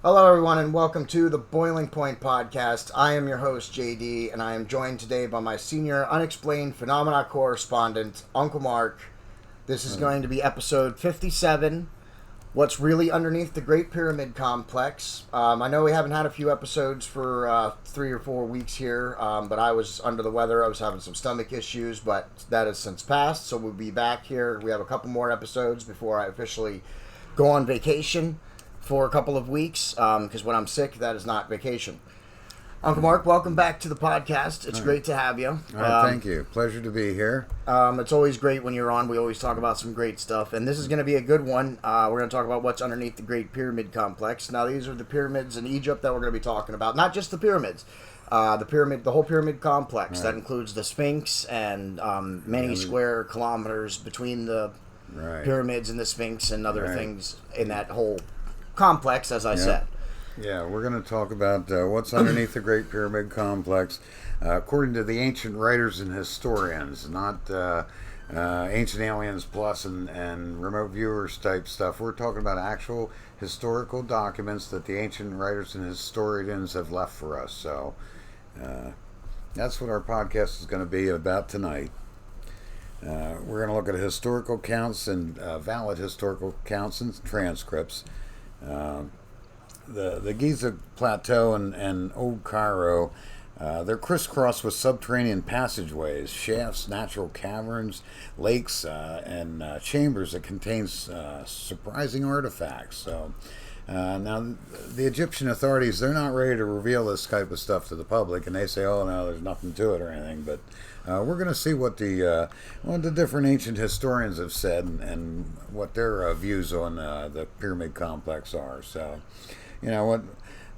Hello, everyone, and welcome to the Boiling Point Podcast. I am your host, JD, and I am joined today by my senior unexplained phenomena correspondent, Uncle Mark. This is going to be episode 57, What's Really Underneath the Great Pyramid Complex. I know we haven't had a few episodes for 3 or 4 weeks here, but I was under the weather. I was having some stomach issues, but that has since passed, so we'll be back here. We have a couple more episodes before I officially go on vacation for a couple of weeks, because when I'm sick, that is not vacation. Uncle Mark, welcome back to the podcast. It's great to have you. All right, thank you. Pleasure to be here. It's always great when you're on. We always talk about some great stuff, and this is going to be a good one. We're going to talk about what's underneath the Great Pyramid Complex. Now, these are the pyramids in Egypt that we're going to be talking about. Not just the pyramids. The whole pyramid complex. Right. That includes the Sphinx and many square kilometers between the pyramids and the Sphinx and other things in that whole complex, as I said. Yeah, we're going to talk about what's underneath the Great Pyramid Complex, according to the ancient writers and historians, not Ancient Aliens Plus and remote viewers type stuff. We're talking about actual historical documents that the ancient writers and historians have left for us. So that's what our podcast is going to be about tonight. We're going to look at historical counts and valid historical counts and transcripts. The Giza Plateau and Old Cairo, they're crisscrossed with subterranean passageways, shafts, natural caverns, lakes, and chambers that contains surprising artifacts. So now the Egyptian authorities, they're not ready to reveal this type of stuff to the public, and they say, oh no, there's nothing to it or anything, but we're going to see what the different ancient historians have said and what their views on the pyramid complex are. So, you know,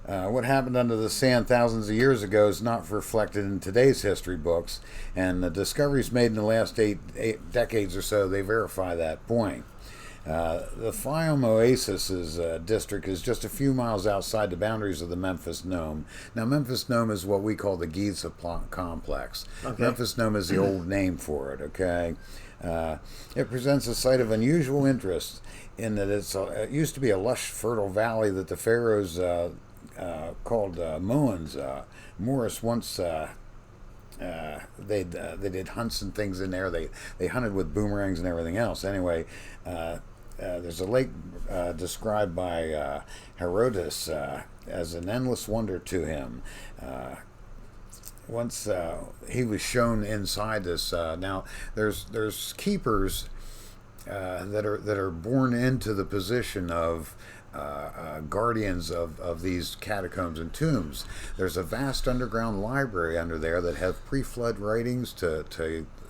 what happened under the sand thousands of years ago is not reflected in today's history books, and the discoveries made in the last eight decades or so, they verify that point. The Fayum Oasis district is just a few miles outside the boundaries of the Memphis Nome. Now, Memphis Nome is what we call the Giza complex. Okay. Memphis Nome is the old name for it, okay? It presents a site of unusual interest in that it used to be a lush, fertile valley that the pharaohs called Moans. Moors once they did hunts and things in there. They hunted with boomerangs and everything else. Anyway, there's a lake described by Herodotus as an endless wonder to him. Once he was shown inside this. Now there's keepers that are born into the position of guardians of these catacombs and tombs. There's a vast underground library under there that have pre-flood writings to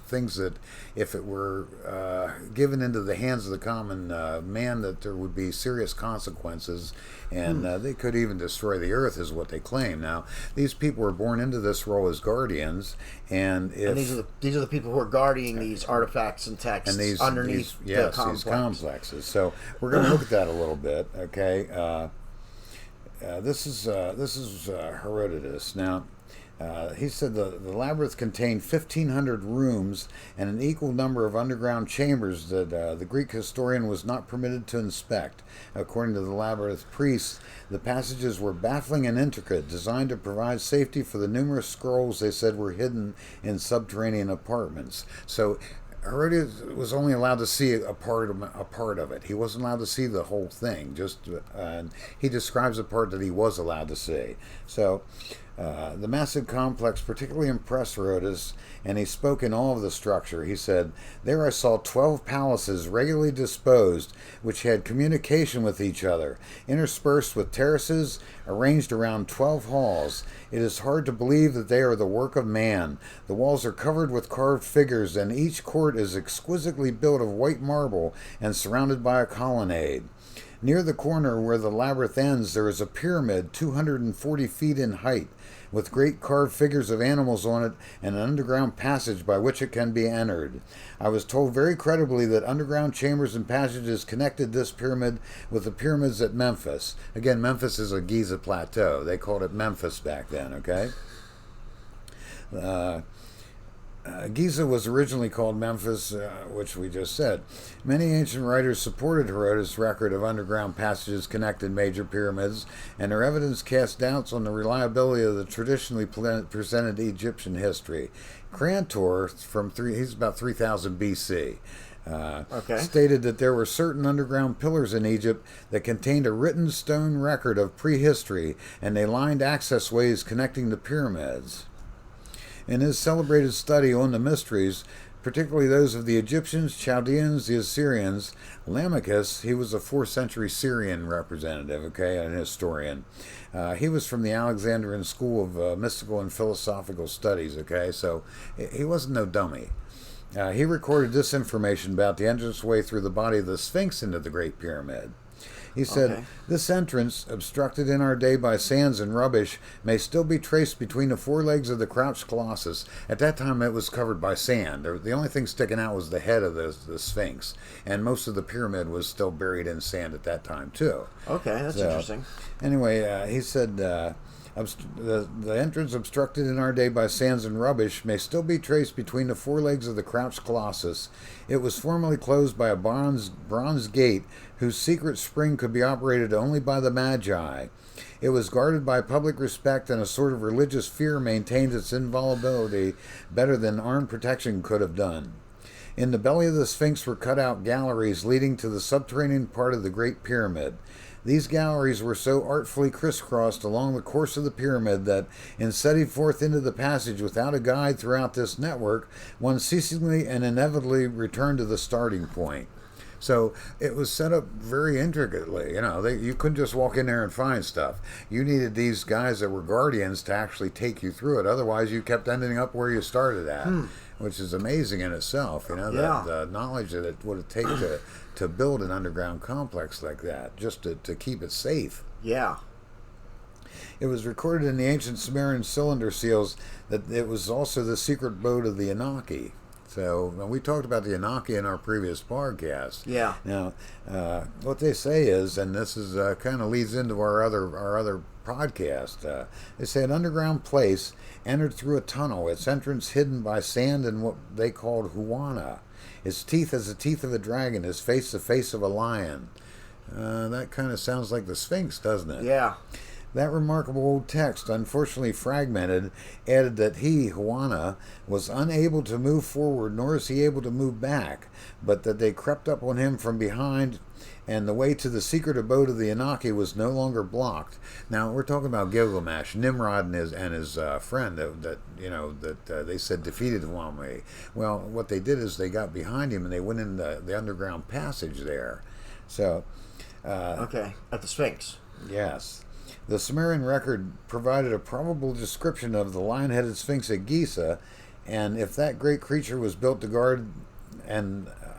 things that if it were given into the hands of the common man, that there would be serious consequences, and they could even destroy the earth, is what they claim. Now, these people were born into this role as guardians, and these are the people who are guarding these artifacts and texts underneath the complex. These complexes. So we're going to look at that a little bit. Okay, this is Herodotus. Now, he said the labyrinth contained 1,500 rooms and an equal number of underground chambers that the Greek historian was not permitted to inspect. According to the labyrinth priests, the passages were baffling and intricate, designed to provide safety for the numerous scrolls they said were hidden in subterranean apartments. So Herodotus was only allowed to see a part of it. He wasn't allowed to see the whole thing. He describes the part that he was allowed to see. So the massive complex particularly impressed Herodotus, and he spoke in awe of the structure. He said, "There I saw 12 palaces regularly disposed, which had communication with each other, interspersed with terraces arranged around 12 halls. It is hard to believe that they are the work of man. The walls are covered with carved figures, and each court is exquisitely built of white marble and surrounded by a colonnade. Near the corner where the labyrinth ends, there is a pyramid 240 feet in height, with great carved figures of animals on it and an underground passage by which it can be entered. I was told very credibly that underground chambers and passages connected this pyramid with the pyramids at Memphis." Again, Memphis is a Giza Plateau. 'Plateau. They called it Memphis back then, okay? He said the labyrinth contained 1,500 rooms and an equal number of underground chambers that Giza was originally called Memphis, which we just said. Many ancient writers supported Herodotus' record of underground passages connecting major pyramids, and their evidence cast doubts on the reliability of the traditionally presented Egyptian history. Crantor, he's about 3000 BC, stated that there were certain underground pillars in Egypt that contained a written stone record of prehistory, and they lined access ways connecting the pyramids. In his celebrated study on the mysteries, particularly those of the Egyptians, Chaldeans, the Assyrians, Lamachus, he was a 4th century Syrian representative, an historian. He was from the Alexandrian School of Mystical and Philosophical Studies, so he wasn't no dummy. He recorded this information about the entranceway through the body of the Sphinx into the Great Pyramid. He said, this entrance, obstructed in our day by sands and rubbish, may still be traced between the forelegs of the crouched colossus. At that time, it was covered by sand. The only thing sticking out was the head of the Sphinx, and most of the pyramid was still buried in sand at that time, too. Okay, that's interesting. Anyway, he said, the entrance obstructed in our day by sands and rubbish may still be traced between the forelegs of the crouched colossus. It was formerly closed by a bronze gate whose secret spring could be operated only by the Magi. It was guarded by public respect, and a sort of religious fear maintained its inviolability better than armed protection could have done. In the belly of the Sphinx were cut out galleries leading to the subterranean part of the Great Pyramid. These galleries were so artfully crisscrossed along the course of the pyramid that, in setting forth into the passage without a guide throughout this network, one ceasingly and inevitably returned to the starting point. So it was set up very intricately. You couldn't just walk in there and find stuff. You needed these guys that were guardians to actually take you through it. Otherwise, you kept ending up where you started at, which is amazing in itself. The knowledge that it would have taken to build an underground complex like that, just to keep it safe. Yeah. It was recorded in the ancient Sumerian cylinder seals that it was also the secret abode of the Anunnaki. So we talked about the Anunnaki in our previous podcast. Yeah. Now, what they say is, and this is kind of leads into our other podcast. They say an underground place entered through a tunnel. Its entrance hidden by sand and what they called huana. His teeth as the teeth of a dragon. His face the face of a lion. That kind of sounds like the Sphinx, doesn't it? Yeah. That remarkable old text, unfortunately fragmented, added that he, Huana, was unable to move forward, nor is he able to move back, but that they crept up on him from behind, and the way to the secret abode of the Anunnaki was no longer blocked. Now, we're talking about Gilgamesh, Nimrod and his friend that they said defeated Huamei. Well, what they did is they got behind him and they went in the underground passage there. So, at the Sphinx. Yes. The Sumerian record provided a probable description of the lion-headed Sphinx at Giza, and if that great creature was built to guard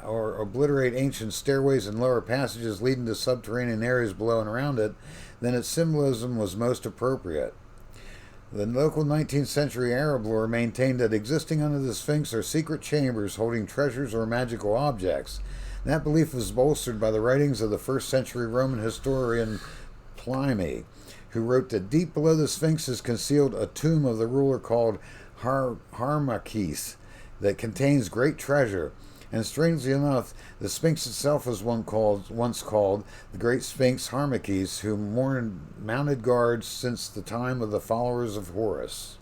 or obliterate ancient stairways and lower passages leading to subterranean areas below and around it, then its symbolism was most appropriate. The local 19th century Arab lore maintained that existing under the Sphinx are secret chambers holding treasures or magical objects. That belief was bolstered by the writings of the 1st century Roman historian Pliny, who wrote that deep below the Sphinx is concealed a tomb of the ruler called Harmachis that contains great treasure. And strangely enough, the Sphinx itself was once called the Great Sphinx Harmachis, who mounted guards since the time of the followers of Horus.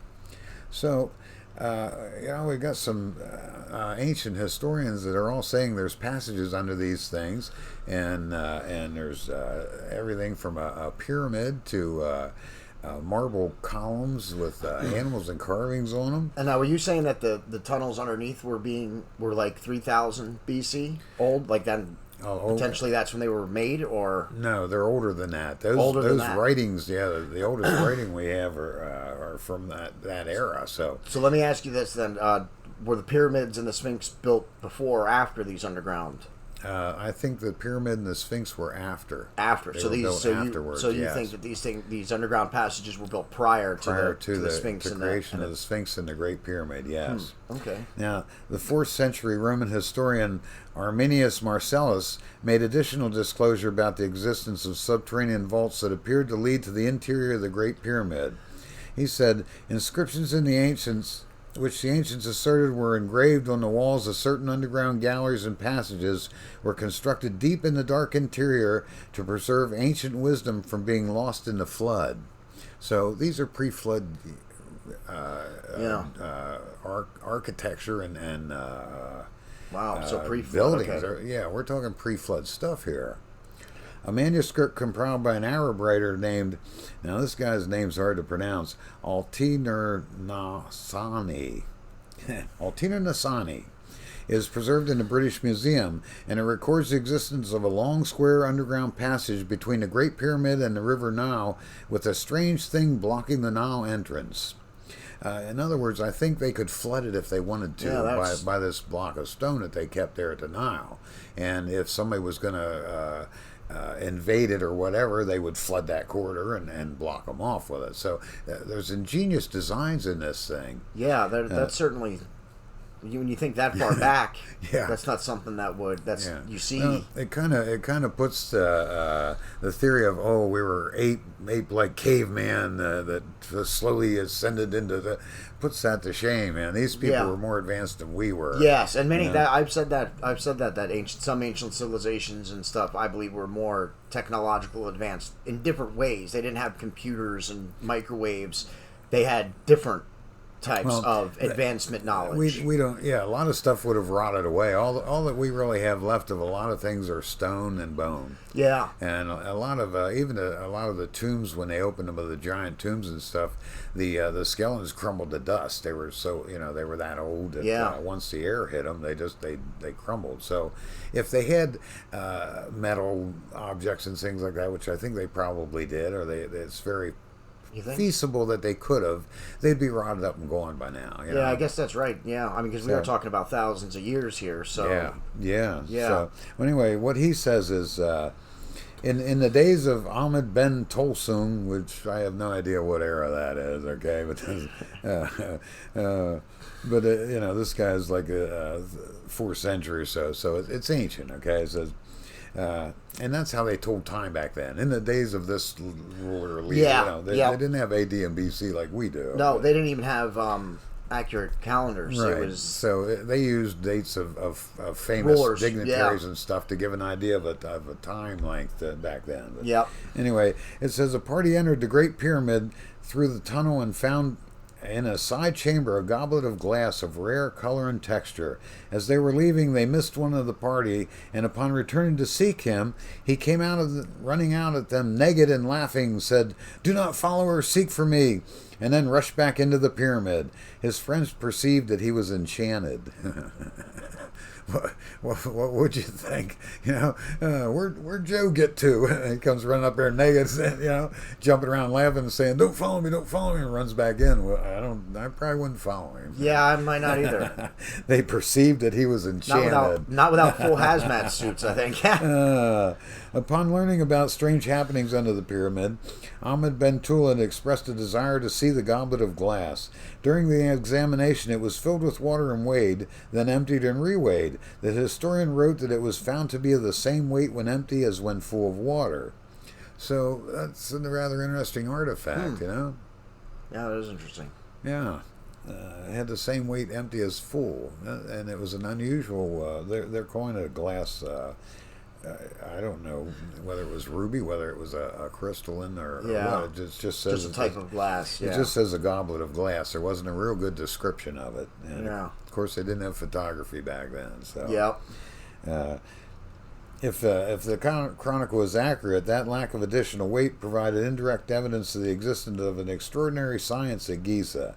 So, we've got some ancient historians that are all saying there's passages under these things, and there's everything from a pyramid to marble columns with animals and carvings on them. And now, were you saying that the tunnels underneath were like 3000 BC old? Like then potentially that's when they were made, or no? They're older than that. Those writings, the oldest writing we have are from that era. So let me ask you this then: were the pyramids and the Sphinx built before or after these underground? I think the pyramid and the Sphinx were after. Afterwards. So you think that these underground passages were built prior to the Sphinx and creation of the Sphinx and the Great Pyramid? Yes. Okay. Now, the 4th century Roman historian Arminius Marcellus made additional disclosure about the existence of subterranean vaults that appeared to lead to the interior of the Great Pyramid. He said, inscriptions in the which the ancients asserted were engraved on the walls of certain underground galleries and passages, were constructed deep in the dark interior to preserve ancient wisdom from being lost in the flood. So these are pre-flood architecture and wow, so pre-flood buildings. okay. We're talking pre-flood stuff here. A manuscript compiled by an Arab writer named, now this guy's name's hard to pronounce, Altina Nassani. Altina Nassani is preserved in the British Museum, and it records the existence of a long square underground passage between the Great Pyramid and the River Nile, with a strange thing blocking the Nile entrance. In other words, I think they could flood it if they wanted to by this block of stone that they kept there at the Nile. And if somebody was going to invade it or whatever, they would flood that corridor and block them off with it. So there's ingenious designs in this thing. Yeah, that's certainly... When you think that far back, yeah. That's not something you see. Well, it kind of puts the theory of we were ape like caveman that slowly ascended into puts that to shame, man. These people were more advanced than we were. Yes, and many I've said that some ancient civilizations and stuff I believe were more technological advanced in different ways. They didn't have computers and microwaves. They had different types of advancement knowledge. We don't. Yeah, a lot of stuff would have rotted away. All that we really have left of a lot of things are stone and bone. Yeah, and a lot of a lot of the tombs, when they opened them, of the giant tombs and stuff, the skeletons crumbled to dust. They were they were that old that once the air hit them, they crumbled. So if they had metal objects and things like that, which I think they probably did, or it's very feasible that they could have, they'd be rotted up and gone by now. You know? I guess that's right. Yeah, I mean, because we are talking about thousands of years here. So yeah. So anyway, what he says is, in the days of Ahmed Ben Tolsoon, which I have no idea what era that is. Okay, but this guy's like a 4th century or so it's ancient. Okay, it says. And that's how they told time back then. In the days of this ruler leader, they didn't have AD and BC like we do. No, they didn't even have accurate calendars. Right. So they used dates of famous rulers, dignitaries and stuff to give an idea of a time length back then. But anyway, it says a party entered the Great Pyramid through the tunnel and found in a side chamber a goblet of glass of rare color and texture. As they were leaving, they missed one of the party, and upon returning to seek him, he came running out at them naked and laughing, said, "Do not follow or seek for me," and then rushed back into the pyramid. His friends perceived that he was enchanted. What would you think? Where'd Joe get to? He comes running up there naked, jumping around laughing and saying, "Don't follow me, and runs back in. Well, I probably wouldn't follow him. Yeah, I might not either. They perceived that he was enchanted. Not without full hazmat suits, I think. Upon learning about strange happenings under the pyramid, Ahmed Ben Tulun expressed a desire to see the goblet of glass. During the examination, it was filled with water and weighed, then emptied and reweighed. The historian wrote that it was found to be of the same weight when empty as when full of water. So that's a rather interesting artifact, Yeah, that is interesting. Yeah. It had the same weight empty as full, and it was an unusual. They're calling it a glass. I don't know whether it was ruby, whether it was a crystalline or what. It just says a type of glass. It just says a goblet of glass. There wasn't a real good description of it. And of course, they didn't have photography back then. So if the chronicle is accurate, that lack of additional weight provided indirect evidence of the existence of an extraordinary science at Giza.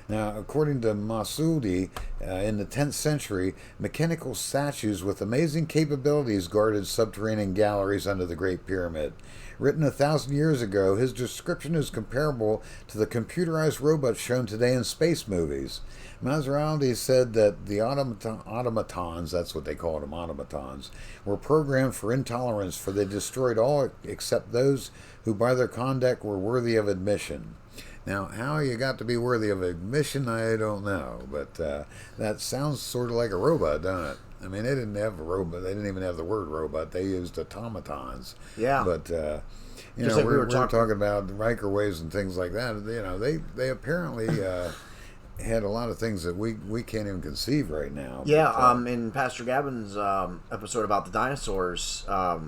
Now, according to Masudi, in the 10th century, mechanical statues with amazing capabilities guarded subterranean galleries under the Great Pyramid. Written 1,000 years ago, his description is comparable to the computerized robots shown today in space movies. Maserati said that the automatons, that's what they called them, automatons, were programmed for intolerance, for they destroyed all except those who by their conduct were worthy of admission. Now, how you got to be worthy of admission, I don't know, but that sounds sort of like a robot, doesn't it? I mean, they didn't have a robot. They didn't even have the word robot. They used automatons. Yeah. But we're talking about microwaves and things like that. They apparently had a lot of things that we can't even conceive right now. Yeah, But, in Pastor Gavin's episode about the dinosaurs,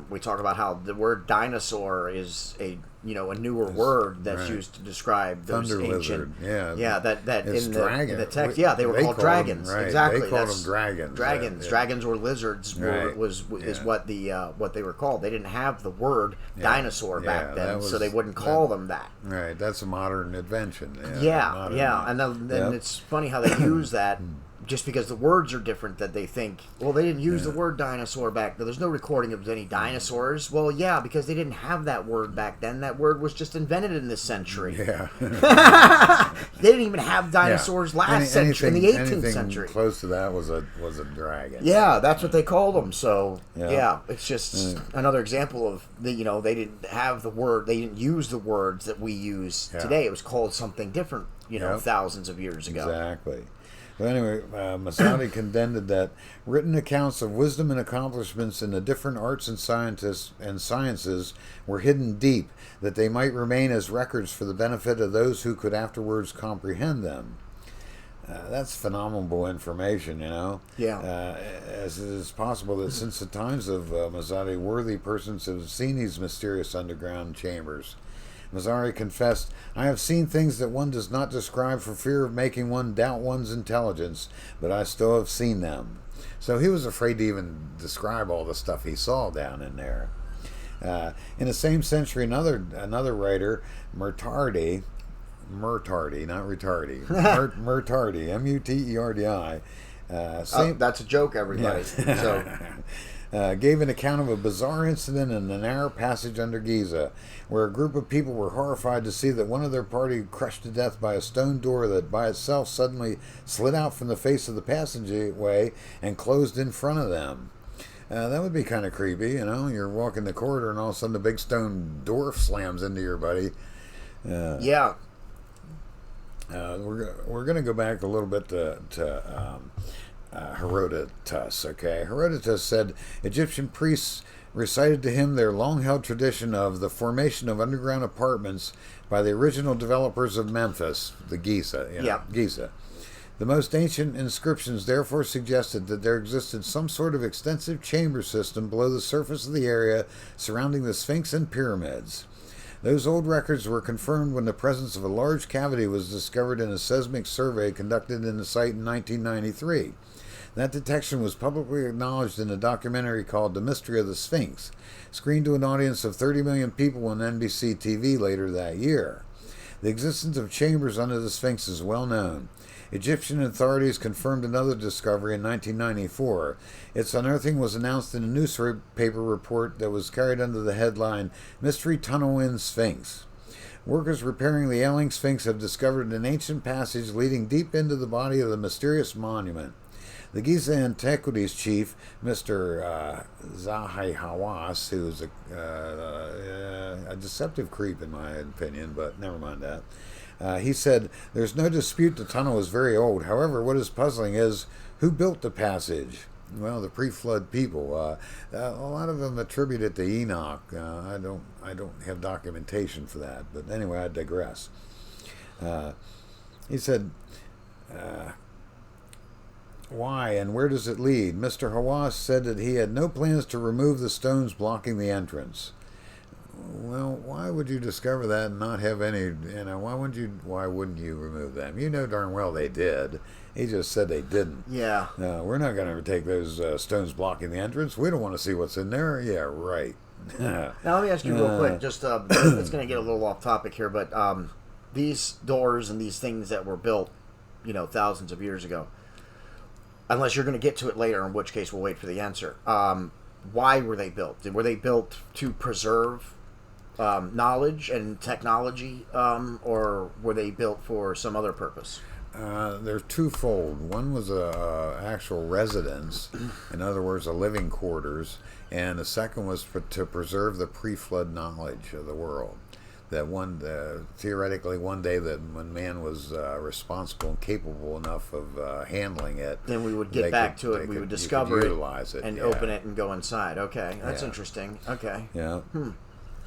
we talk about how the word dinosaur is a newer word that's right. used to describe those Thunder ancient. lizard, that it's in dragon. the text, they were called called dragons. them, right. Exactly, They called them dragons. Dragons, dragons or lizards Right. is what they were called. They didn't have the word dinosaur back then, so they wouldn't call them that. Right, that's a modern invention. And then it's funny how they use that. Just because the words are different, that they think, well, they didn't use the word dinosaur back then. There's no recording of any dinosaurs. Well, yeah, because they didn't have that word back then. That word was just invented in this century. Yeah. They didn't even have dinosaurs last century, in the 18th century. Close to that was a dragon. Yeah, that's what they called them. So, it's just another example of, they didn't have the word, they didn't use the words that we use today. It was called something different, thousands of years ago. Exactly. But anyway, Masadi contended that written accounts of wisdom and accomplishments in the different arts and sciences were hidden deep, that they might remain as records for the benefit of those who could afterwards comprehend them. That's phenomenal information, Yeah. As it is possible that since the times of Masadi, worthy persons have seen these mysterious underground chambers. Mazzari confessed, "I have seen things that one does not describe for fear of making one doubt one's intelligence, but I still have seen them." So he was afraid to even describe all the stuff he saw down in there. In the same century, another writer, Murtardi, not retardy, Murtardi, M-U-T-E-R-D-I. That's a joke, everybody. So. Gave an account of a bizarre incident in a narrow passage under Giza, where a group of people were horrified to see that one of their party crushed to death by a stone door that by itself suddenly slid out from the face of the passageway and closed in front of them. That would be kind of creepy, You're walking the corridor and all of a sudden a big stone door slams into your buddy. Yeah. We're going to go back a little bit to Herodotus. Okay, Herodotus said Egyptian priests recited to him their long-held tradition of the formation of underground apartments by the original developers of Memphis, the Giza. Giza. The most ancient inscriptions therefore suggested that there existed some sort of extensive chamber system below the surface of the area surrounding the Sphinx and pyramids. Those old records were confirmed when the presence of a large cavity was discovered in a seismic survey conducted in the site in 1993. That detection was publicly acknowledged in a documentary called The Mystery of the Sphinx, screened to an audience of 30 million people on NBC TV later that year. The existence of chambers under the Sphinx is well known. Egyptian authorities confirmed another discovery in 1994. Its unearthing was announced in a newspaper report that was carried under the headline, "Mystery Tunnel in Sphinx." Workers repairing the ailing Sphinx have discovered an ancient passage leading deep into the body of the mysterious monument. The Giza Antiquities chief, Mr. Zahi Hawass, who is a deceptive creep in my opinion, but never mind that. He said, "There's no dispute the tunnel is very old. However, what is puzzling is who built the passage." Well, the pre-flood people. A lot of them attribute it to Enoch. I don't have documentation for that, but anyway, I digress. He said, "Why and where does it lead?" Mr. Hawass said that he had no plans to remove the stones blocking the entrance. Well, why would you discover that and not have any? Why wouldn't you remove them? You know darn well they did. He just said they didn't. Yeah. No, we're not going to take those stones blocking the entrance. We don't want to see what's in there. Yeah, right. Now let me ask you real quick. Just it's going to get a little off topic here, but these doors and these things that were built, thousands of years ago. Unless you're going to get to it later, in which case we'll wait for the answer. Why were they built? Were they built to preserve knowledge and technology, or were they built for some other purpose? They're twofold. One was a actual residence, in other words, a living quarters, and the second was to preserve the pre-flood knowledge of the world. That theoretically one day that when man was responsible and capable enough of handling it, then we would get back to it. We would discover it, utilize it, and open it and go inside. Okay, that's interesting. Okay. Yeah.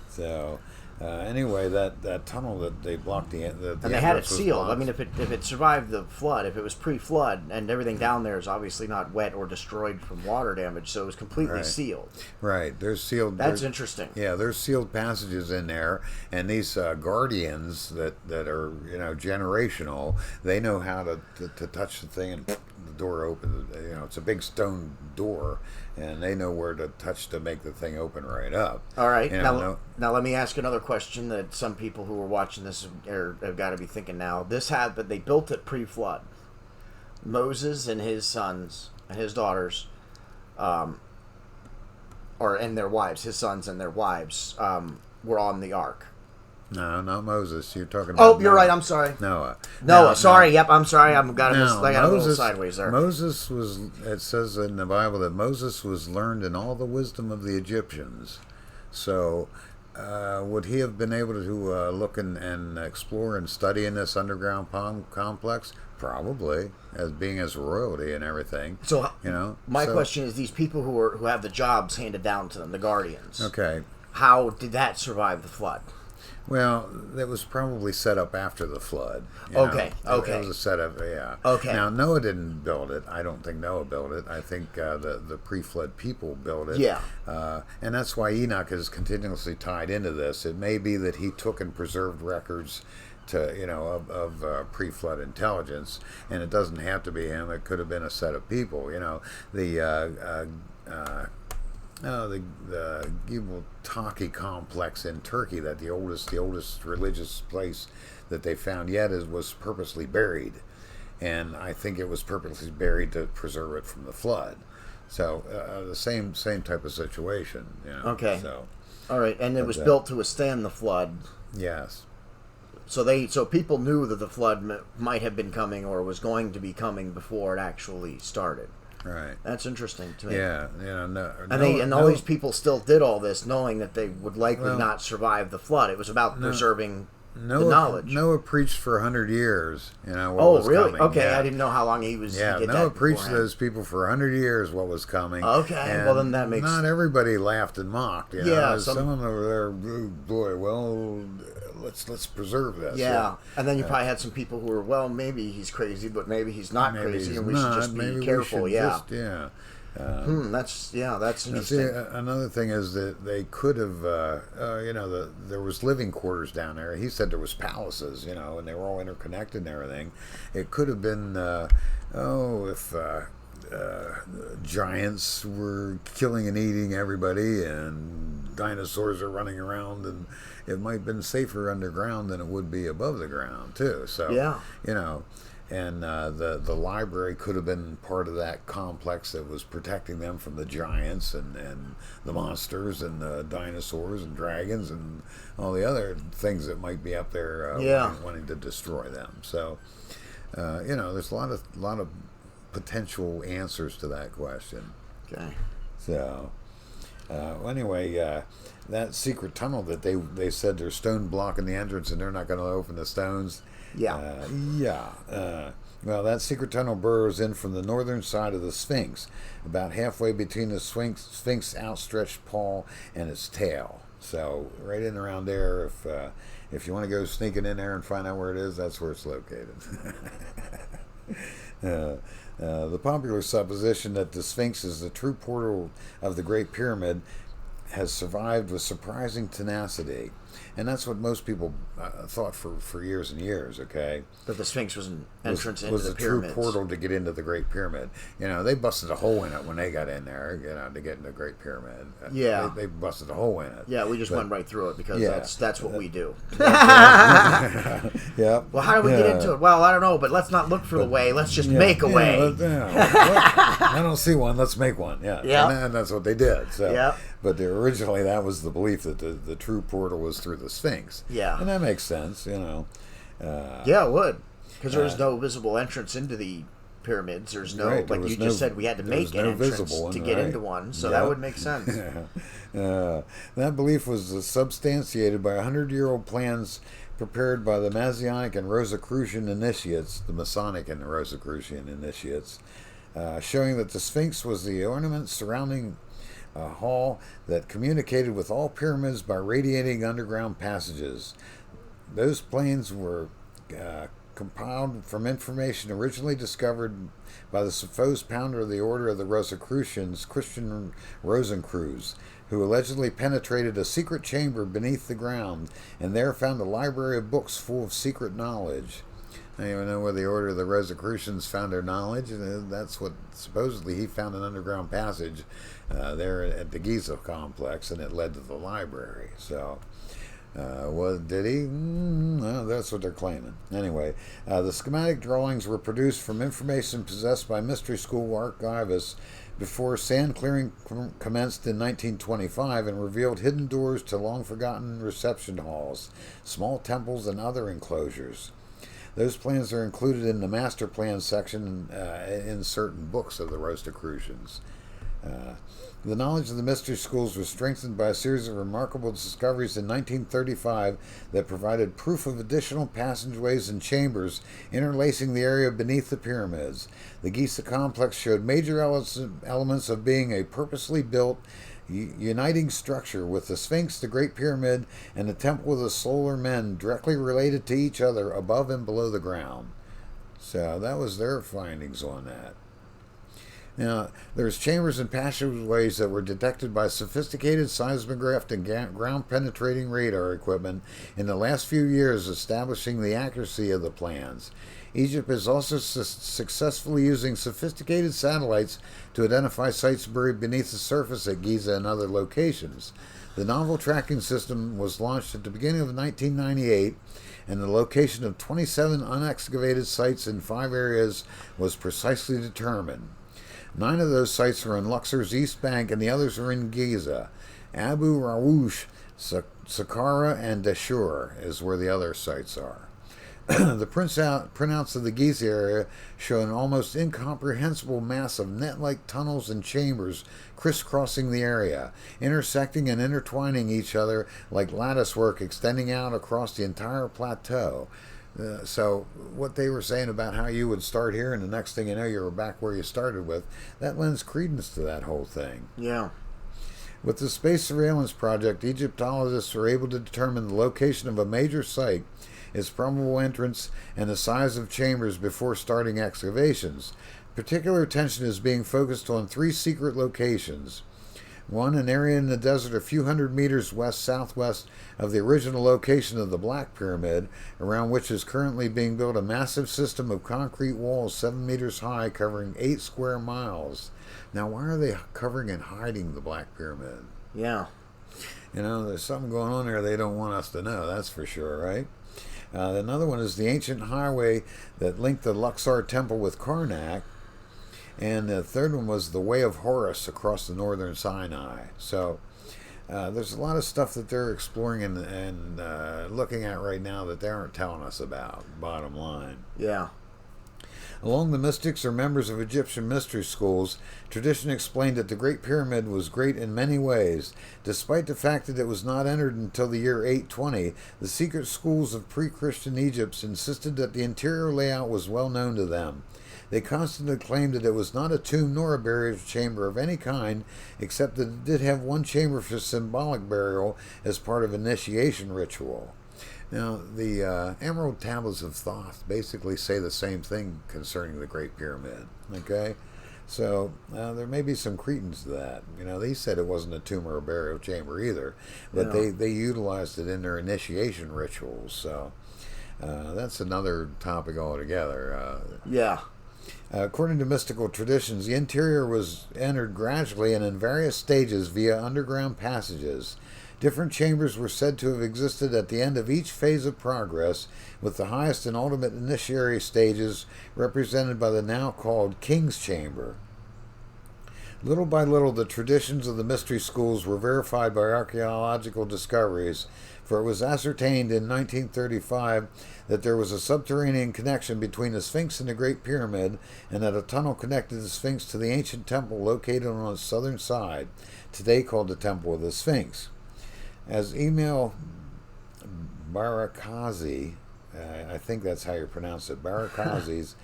So, Anyway, that tunnel that they blocked the and they had it entrance was sealed. I blocked. mean, if it survived the flood, if it was pre-flood, and everything down there is obviously not wet or destroyed from water damage, so it was completely Right. sealed. Right, there's sealed. That's interesting. Yeah, there's sealed passages in there, and these guardians that are generational. They know how to touch the thing and the door opens. It's a big stone door, and they know where to touch to make the thing open right up. All right. Now, Let me ask another question that some people who are watching this have got to be thinking now. But they built it pre-flood. Moses and his sons and his daughters, and their wives, his sons and their wives, were on the ark. No, not Moses. You're talking about. Oh, you're right. I'm sorry. Noah. Noah. Sorry. Yep. I'm sorry. I got a little Moses, sideways there. Moses was. It says in the Bible that Moses was learned in all the wisdom of the Egyptians. So, would he have been able to look and explore and study in this underground complex? Probably, as being as royalty and everything. So, my So- question is: these people who have the jobs handed down to them, the guardians. Okay. How did that survive the flood? Well, it was probably set up after the flood. Okay. It was a setup, yeah. Okay. Now, Noah didn't build it. I don't think Noah built it. I think the pre-flood people built it. Yeah. And that's why Enoch is continuously tied into this. It may be that he took and preserved records of pre-flood intelligence, and it doesn't have to be him. It could have been a set of people. The Gibel Taki complex in Turkey, that the oldest religious place that they found yet was purposely buried, and I think it was purposely buried to preserve it from the flood. So the same type of situation. Okay. So all right, and it was built to withstand the flood. yes. So people knew that the flood might have been coming or was going to be coming before it actually started. Right. That's interesting to me. Yeah. All these people still did all this knowing that they would likely not survive the flood. It was about preserving the knowledge. Noah preached for 100 years. What was really? coming. Okay, Yeah. I didn't know how long he was. Yeah, he did Noah that preached to beforehand. those people for 100 years what was coming. Okay, and well then that makes. Not everybody laughed and mocked. Yeah, some of them over there. Oh, boy, well, let's preserve this. Yeah, and then you probably had some people who were, well, maybe he's crazy, but maybe he's not crazy, and we should just be careful. Yeah. That's interesting. See, another thing is that they could have, there was living quarters down there. He said there was palaces, and they were all interconnected and everything. It could have been, if giants were killing and eating everybody, and dinosaurs are running around, and it might have been safer underground than it would be above the ground too. So and the library could have been part of that complex that was protecting them from the giants and the monsters and the dinosaurs and dragons and all the other things that might be up there wanting to destroy them. So there's a lot of potential answers to that question. Okay. So anyway, that secret tunnel that they said there's stone blocking the entrance and they're not going to open the stones. Well, that secret tunnel burrows in from the northern side of the Sphinx, about halfway between the Sphinx outstretched paw and its tail. So right in around there, if you want to go sneaking in there and find out where it is, that's where it's located. The popular supposition that the Sphinx is the true portal of the Great Pyramid has survived with surprising tenacity. And that's what most people thought for years and years, okay? That the Sphinx was an entrance into was the a pyramids. true portal to get into the Great Pyramid. They busted a hole in it when they got in there, to get into the Great Pyramid. Yeah. They busted a hole in it. Yeah, we just went right through it because that's what we do. Yeah. Well, how do we get into it? Well, I don't know, but let's not look for the way. Let's just make a way. I don't see one. Let's make one. Yeah. Yeah. And that's what they did. So. Yeah. But originally that was the belief that the true portal was through the Sphinx. Yeah. And that makes sense, Yeah, it would. Because there's no visible entrance into the pyramids. There's no, right, like you just said, we had to make an entrance to get into one. So that would make sense. That belief was substantiated by 100-year-old plans prepared by the Masonic and Rosicrucian initiates, the Masonic and Rosicrucian initiates, showing that the Sphinx was the ornament surrounding a hall that communicated with all pyramids by radiating underground passages. Those planes were compiled from information originally discovered by the supposed founder of the Order of the Rosicrucians, Christian Rosencreuz, who allegedly penetrated a secret chamber beneath the ground and there found a library of books full of secret knowledge. I don't even know where the Order of the Rosicrucians found their knowledge. That's what supposedly he found an underground passage there at the Giza complex, and it led to the library. So, what did he? No, that's what they're claiming. Anyway, the schematic drawings were produced from information possessed by mystery school archivists before sand clearing commenced in 1925 and revealed hidden doors to long-forgotten reception halls, small temples, and other enclosures. Those plans are included in the master plan section in certain books of the Rosicrucians. The knowledge of the mystery schools was strengthened by a series of remarkable discoveries in 1935 that provided proof of additional passageways and chambers interlacing the area beneath the pyramids. The Giza complex showed major elements of being a purposely built, uniting structure, with the Sphinx, the Great Pyramid, and the Temple of the Solar Men directly related to each other above and below the ground. So that was their findings on that. Now, there's chambers and passageways that were detected by sophisticated seismograph and ground-penetrating radar equipment in the last few years, establishing the accuracy of the plans. Egypt is also successfully using sophisticated satellites to identify sites buried beneath the surface at Giza and other locations. The novel tracking system was launched at the beginning of 1998, and the location of 27 unexcavated sites in 5 areas was precisely determined. 9 of those sites are in Luxor's East Bank, and the others are in Giza. Abu Rawush, Saqqara, and Dashur is where the other sites are. The printouts of the Giza area show an almost incomprehensible mass of net-like tunnels and chambers crisscrossing the area, intersecting and intertwining each other like latticework extending out across the entire plateau. So what they were saying about how you would start here and the next thing you know you were back where you started with, that lends credence to that whole thing. Yeah. With the Space Surveillance Project, Egyptologists were able to determine the location of a major site, its probable entrance, and the size of chambers before starting excavations. Particular attention is being focused on 3 secret locations. 1, an area in the desert a few hundred meters west-southwest of the original location of the Black Pyramid, around which is currently being built a massive system of concrete walls 7 meters high covering 8 square miles. Now, why are they covering and hiding the Black Pyramid? Yeah. You know, there's something going on there they don't want us to know, that's for sure, right? Another one is the ancient highway that linked the Luxor Temple with Karnak. And the third one was the Way of Horus across the northern Sinai. So there's a lot of stuff that they're exploring and looking at right now that they aren't telling us about, bottom line. Yeah. Along the mystics or members of Egyptian mystery schools, tradition explained that the Great Pyramid was great in many ways. Despite the fact that it was not entered until the year 820, the secret schools of pre-Christian Egypt insisted that the interior layout was well known to them. They constantly claimed that it was not a tomb nor a burial chamber of any kind, except that it did have one chamber for symbolic burial as part of initiation ritual. Now, the Emerald Tablets of Thoth basically say the same thing concerning the Great Pyramid, okay? So there may be some credence to that. You know, they said it wasn't a tomb or a burial chamber either, but they utilized it in their initiation rituals. So that's another topic altogether. Yeah. According to mystical traditions, the interior was entered gradually and in various stages via underground passages. Different chambers were said to have existed at the end of each phase of progress, with the highest and ultimate initiatory stages represented by the now called King's Chamber. Little by little, the traditions of the mystery schools were verified by archaeological discoveries, for it was ascertained in 1935 that there was a subterranean connection between the Sphinx and the Great Pyramid, and that a tunnel connected the Sphinx to the ancient temple located on its southern side, today called the Temple of the Sphinx. As Emil Barakazi, I think that's how you pronounce it, Barakazis,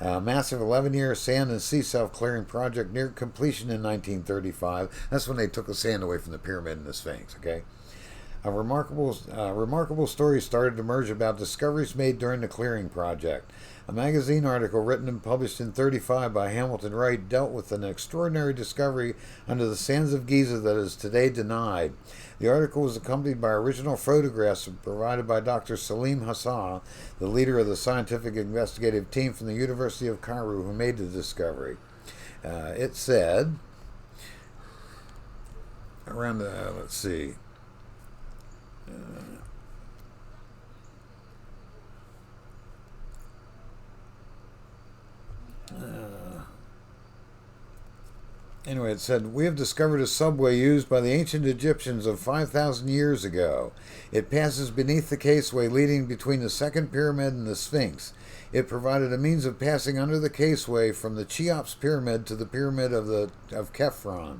A massive 11-year sand and sea self-clearing project neared completion in 1935. That's when they took the sand away from the pyramid and the Sphinx, okay? A remarkable story started to emerge about discoveries made during the clearing project. A magazine article written and published in 1935 by Hamilton Wright dealt with an extraordinary discovery under the sands of Giza that is today denied. The article was accompanied by original photographs provided by Dr. Salim Hassan, the leader of the scientific investigative team from the University of Cairo who made the discovery. It said, around the, let's see, anyway, it said, we have discovered a subway used by the ancient Egyptians of 5,000 years ago. It passes beneath the caseway leading between the second pyramid and the Sphinx. It provided a means of passing under the caseway from the Cheops pyramid to the pyramid of Khephren.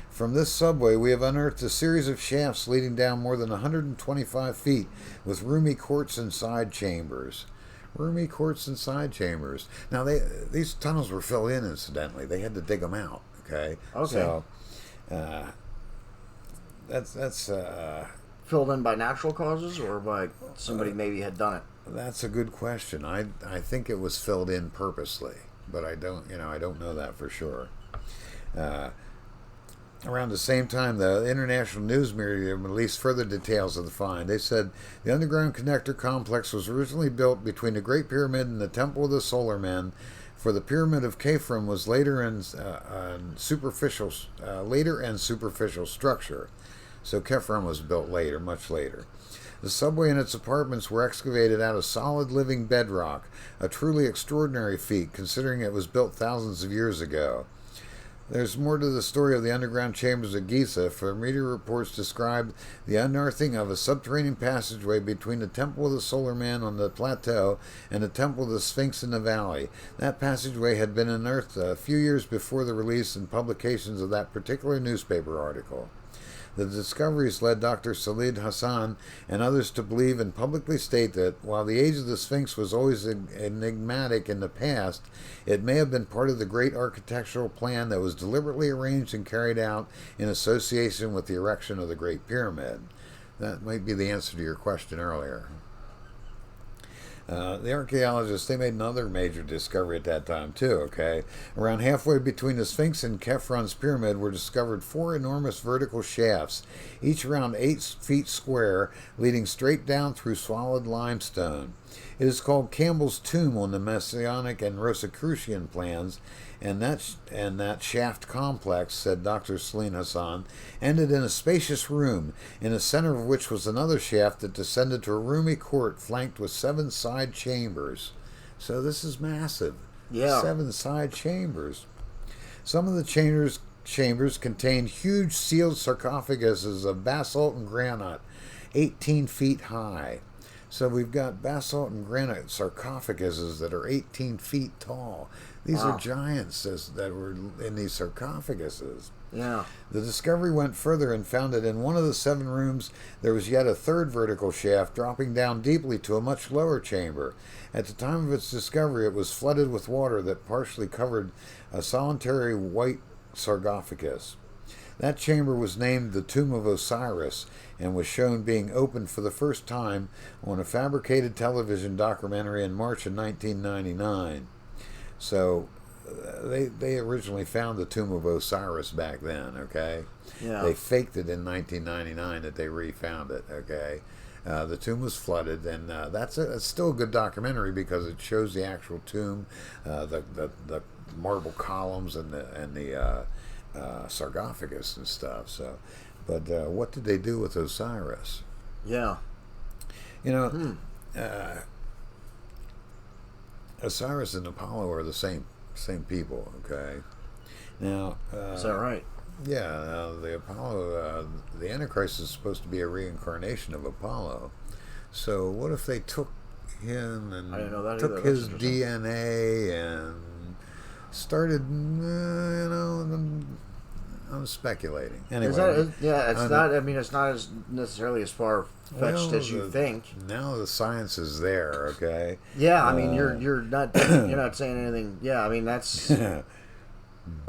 From this subway, we have unearthed a series of shafts leading down more than 125 feet with roomy courts and side chambers. Roomy courts and side chambers. Now, these tunnels were filled in, incidentally. They had to dig them out, okay? Okay. So, that's filled in by natural causes or by somebody maybe had done it? That's a good question. I think it was filled in purposely, but I don't know that for sure. Around the same time, the international news media released further details of the find. They said the underground connector complex was originally built between the Great Pyramid and the Temple of the Solar Men, for the Pyramid of Khephren was later and superficial structure. So Khephren was built later, much later. The subway and its apartments were excavated out of solid living bedrock, a truly extraordinary feat considering it was built thousands of years ago. There's more to the story of the underground chambers of Giza, for media reports describe the unearthing of a subterranean passageway between the Temple of the Solar Man on the plateau and the Temple of the Sphinx in the valley. That passageway had been unearthed a few years before the release and publications of that particular newspaper article. The discoveries led Dr. Salid Hassan and others to believe and publicly state that, while the age of the Sphinx was always enigmatic in the past, it may have been part of the great architectural plan that was deliberately arranged and carried out in association with the erection of the Great Pyramid. That might be the answer to your question earlier. The archaeologists, they made another major discovery at that time too, okay? Around halfway between the Sphinx and Khepren's pyramid were discovered 4 enormous vertical shafts, each around 8 feet square, leading straight down through solid limestone. It is called Campbell's Tomb on the Messianic and Rosicrucian plans, and that shaft complex, said Dr. Salim Hassan, ended in a spacious room, in the center of which was another shaft that descended to a roomy court flanked with 7 side chambers. So this is massive. Yeah. 7 side chambers. Some of the chambers contained huge sealed sarcophaguses of basalt and granite, 18 feet high. So we've got basalt and granite sarcophaguses that are 18 feet tall. These are giants that were in these sarcophaguses. Yeah. The discovery went further and found that in one of the 7 rooms there was yet a third vertical shaft dropping down deeply to a much lower chamber. At the time of its discovery, it was flooded with water that partially covered a solitary white sarcophagus. That chamber was named the Tomb of Osiris and was shown being opened for the first time on a fabricated television documentary in March of 1999. So they originally found the Tomb of Osiris back then, okay? Yeah. They faked it in 1999 that they refound it, okay? The tomb was flooded, and it's still a good documentary because it shows the actual tomb, the marble columns and the sarcophagus and stuff. So, but what did they do with Osiris? Yeah. You know, Osiris and Apollo are the same people. Okay. Now, is that right? Yeah. The Apollo, the Antichrist is supposed to be a reincarnation of Apollo. So what if they took him and I didn't know that took either. his DNA and started, I'm speculating. Anyway, it's not. I mean, it's not as necessarily as far fetched as you think. Now the science is there. Okay. Yeah, I mean, you're not saying anything. Yeah, I mean that's it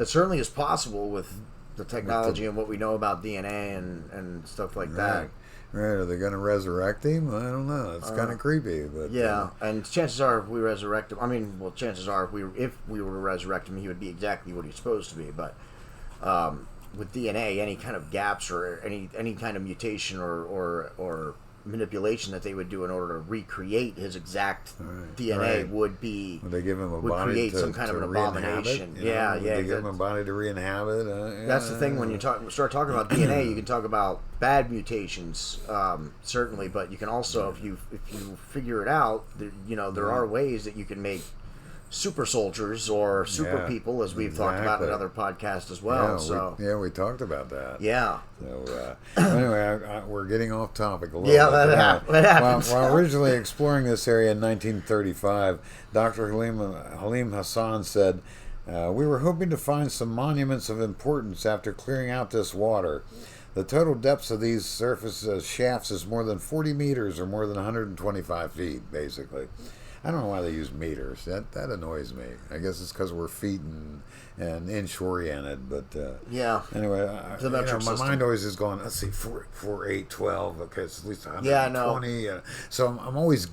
certainly is possible with the technology and what we know about DNA and stuff like that. Right, are they going to resurrect him? I don't know. It's kind of creepy, but yeah. And chances are, if we resurrect him, I mean, well, chances are, if we were to resurrect him, he would be exactly what he's supposed to be. But with DNA, any kind of gaps or any kind of mutation or manipulation that they would do in order to recreate his exact DNA would they give him a would body create to, some kind of an abomination. Would they give him a body to re-inhabit? That's the thing when you start talking about DNA, you can talk about bad mutations, certainly, but you can also, if you figure it out, there are ways that you can make super soldiers or super people, as we've talked about in another podcast as well. We talked about that. Yeah. So anyway, we're getting off topic a little bit. Yeah, that happens. While originally exploring this area in 1935, Dr. Halim Hassan said, "We were hoping to find some monuments of importance after clearing out this water. The total depths of these surface shafts is more than 40 meters or more than 125 feet, basically." I don't know why they use meters. That annoys me. I guess it's because we're feet and inch oriented. But anyway, my mind always is going. Let's see, 4, 8, 12. Okay, it's at least 120. Yeah, so I'm always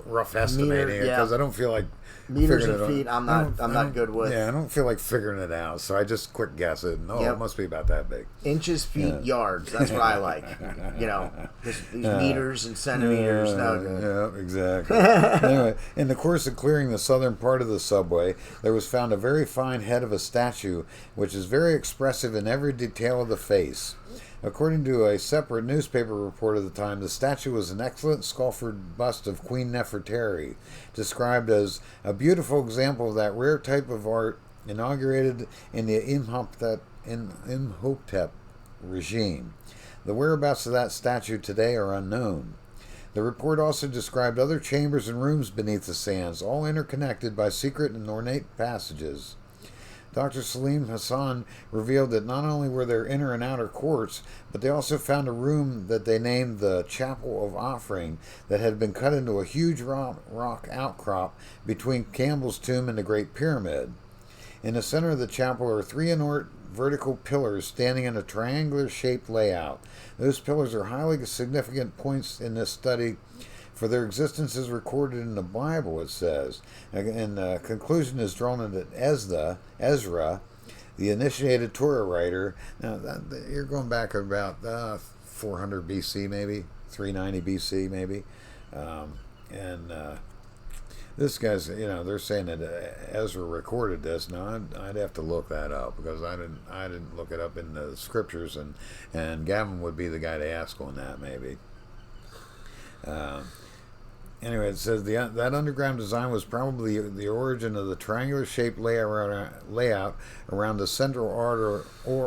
rough estimating it because I don't feel like meters and feet. I'm not good with. Yeah, I don't feel like figuring it out. So I just quick guess it. It must be about that big. Inches, feet, yards. That's what I like. These meters and centimeters. Yeah, exactly. Anyway, in the course of clearing the southern part of the subway, there was found a very fine head of a statue, which is very expressive in every detail of the face. According to a separate newspaper report of the time, the statue was an excellent sculptured bust of Queen Nefertari, described as a beautiful example of that rare type of art inaugurated in the Imhotep regime. The whereabouts of that statue today are unknown. The report also described other chambers and rooms beneath the sands, all interconnected by secret and ornate passages. Dr. Salim Hassan revealed that not only were there inner and outer courts, but they also found a room that they named the Chapel of Offering that had been cut into a huge rock outcrop between Campbell's tomb and the Great Pyramid. In the center of the chapel are 3 inert vertical pillars standing in a triangular-shaped layout. Those pillars are highly significant points in this study, for their existence is recorded in the Bible, it says. And the conclusion is drawn that Ezra, the initiated Torah writer, now you're going back about 400 BC maybe, 390 BC maybe, this guy's, they're saying that Ezra recorded this. Now I'd have to look that up because I didn't look it up in the scriptures, and Gavin would be the guy to ask on that maybe. Anyway, it says that underground design was probably the origin of the triangular-shaped layout around the central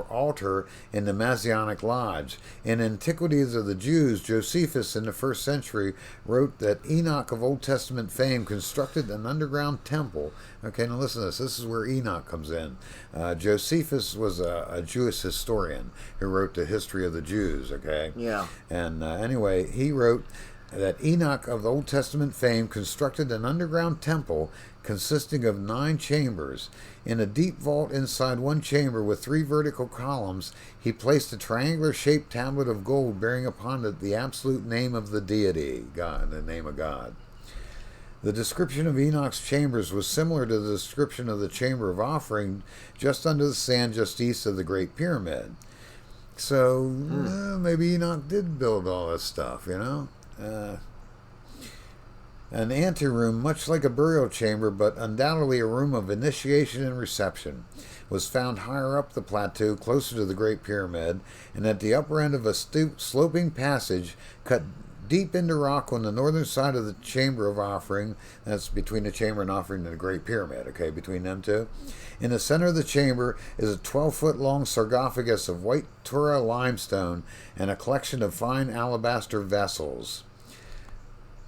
altar in the Messianic Lodge. In Antiquities of the Jews, Josephus in the 1st century wrote that Enoch of Old Testament fame constructed an underground temple. Okay, now listen to this. This is where Enoch comes in. Josephus was a Jewish historian who wrote the history of the Jews, okay? Yeah. And anyway, he wrote that Enoch of the Old Testament fame constructed an underground temple consisting of 9 chambers. In a deep vault inside one chamber with 3 vertical columns, he placed a triangular-shaped tablet of gold bearing upon it the absolute name of the deity, God, the name of God. The description of Enoch's chambers was similar to the description of the Chamber of Offering just under the sand just east of the Great Pyramid. So maybe Enoch did build all this stuff, An anteroom, much like a burial chamber, but undoubtedly a room of initiation and reception, was found higher up the plateau, closer to the Great Pyramid, and at the upper end of a sloping passage cut deep into rock on the northern side of the Chamber of Offering. That's between the Chamber and Offering and the Great Pyramid, okay, between them two. In the center of the chamber is a 12-foot-long sarcophagus of white Torah limestone and a collection of fine alabaster vessels.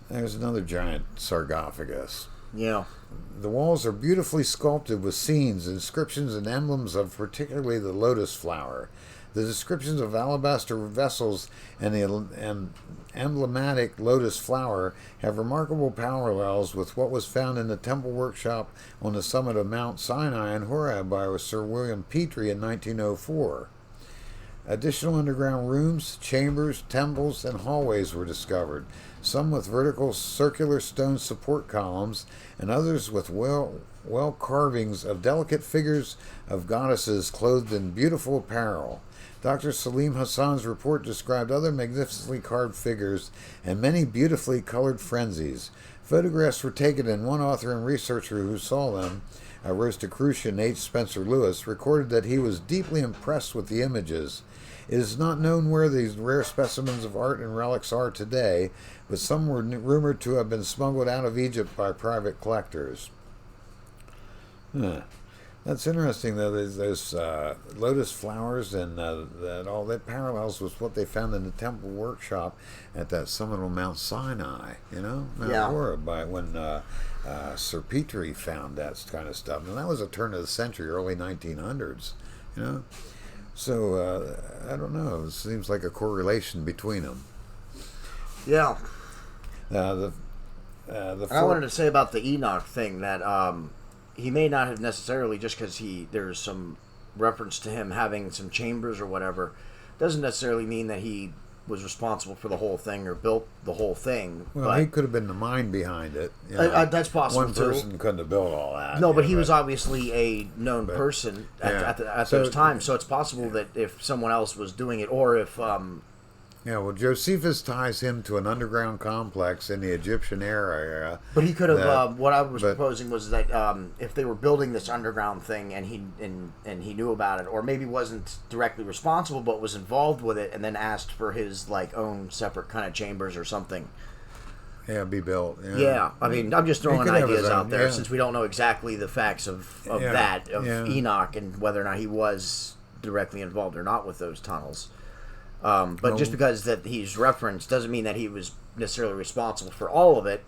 There's another giant sarcophagus. Yeah. The walls are beautifully sculpted with scenes, inscriptions, and emblems of particularly the lotus flower. The descriptions of alabaster vessels and the emblematic lotus flower have remarkable parallels with what was found in the temple workshop on the summit of Mount Sinai in Horeb by Sir William Petrie in 1904. Additional underground rooms, chambers, temples, and hallways were discovered, some with vertical circular stone support columns, and others with well carvings of delicate figures of goddesses clothed in beautiful apparel. Dr. Salim Hassan's report described other magnificently carved figures and many beautifully colored frenzies. Photographs were taken, and one author and researcher who saw them, Rosicrucian H. Spencer Lewis, recorded that he was deeply impressed with the images. It is not known where these rare specimens of art and relics are today, but some were rumored to have been smuggled out of Egypt by private collectors. That's interesting, though. Those lotus flowers and that all that parallels with what they found in the temple workshop at that summit on Mount Sinai. Mount Horeb, by when Sir Petrie found that kind of stuff, and that was a turn of the century, early 1900s. So I don't know. It seems like a correlation between them. Yeah. I wanted to say about the Enoch thing that he may not have necessarily, just because there's some reference to him having some chambers or whatever, doesn't necessarily mean that he was responsible for the whole thing or built the whole thing. Well, he could have been the mind behind it. That's possible. One person couldn't have built all that. No, but he was obviously a known person at those times, so it's possible that if someone else was doing it, or if Josephus ties him to an underground complex in the Egyptian era. But he could have. What I was proposing was that if they were building this underground thing and he knew about it, or maybe wasn't directly responsible but was involved with it, and then asked for his own separate kind of chambers or something. Yeah, be built. Yeah, I mean, I'm just throwing ideas out there since we don't know exactly the facts of Enoch and whether or not he was directly involved or not with those tunnels. But just because that he's referenced doesn't mean that he was necessarily responsible for all of it.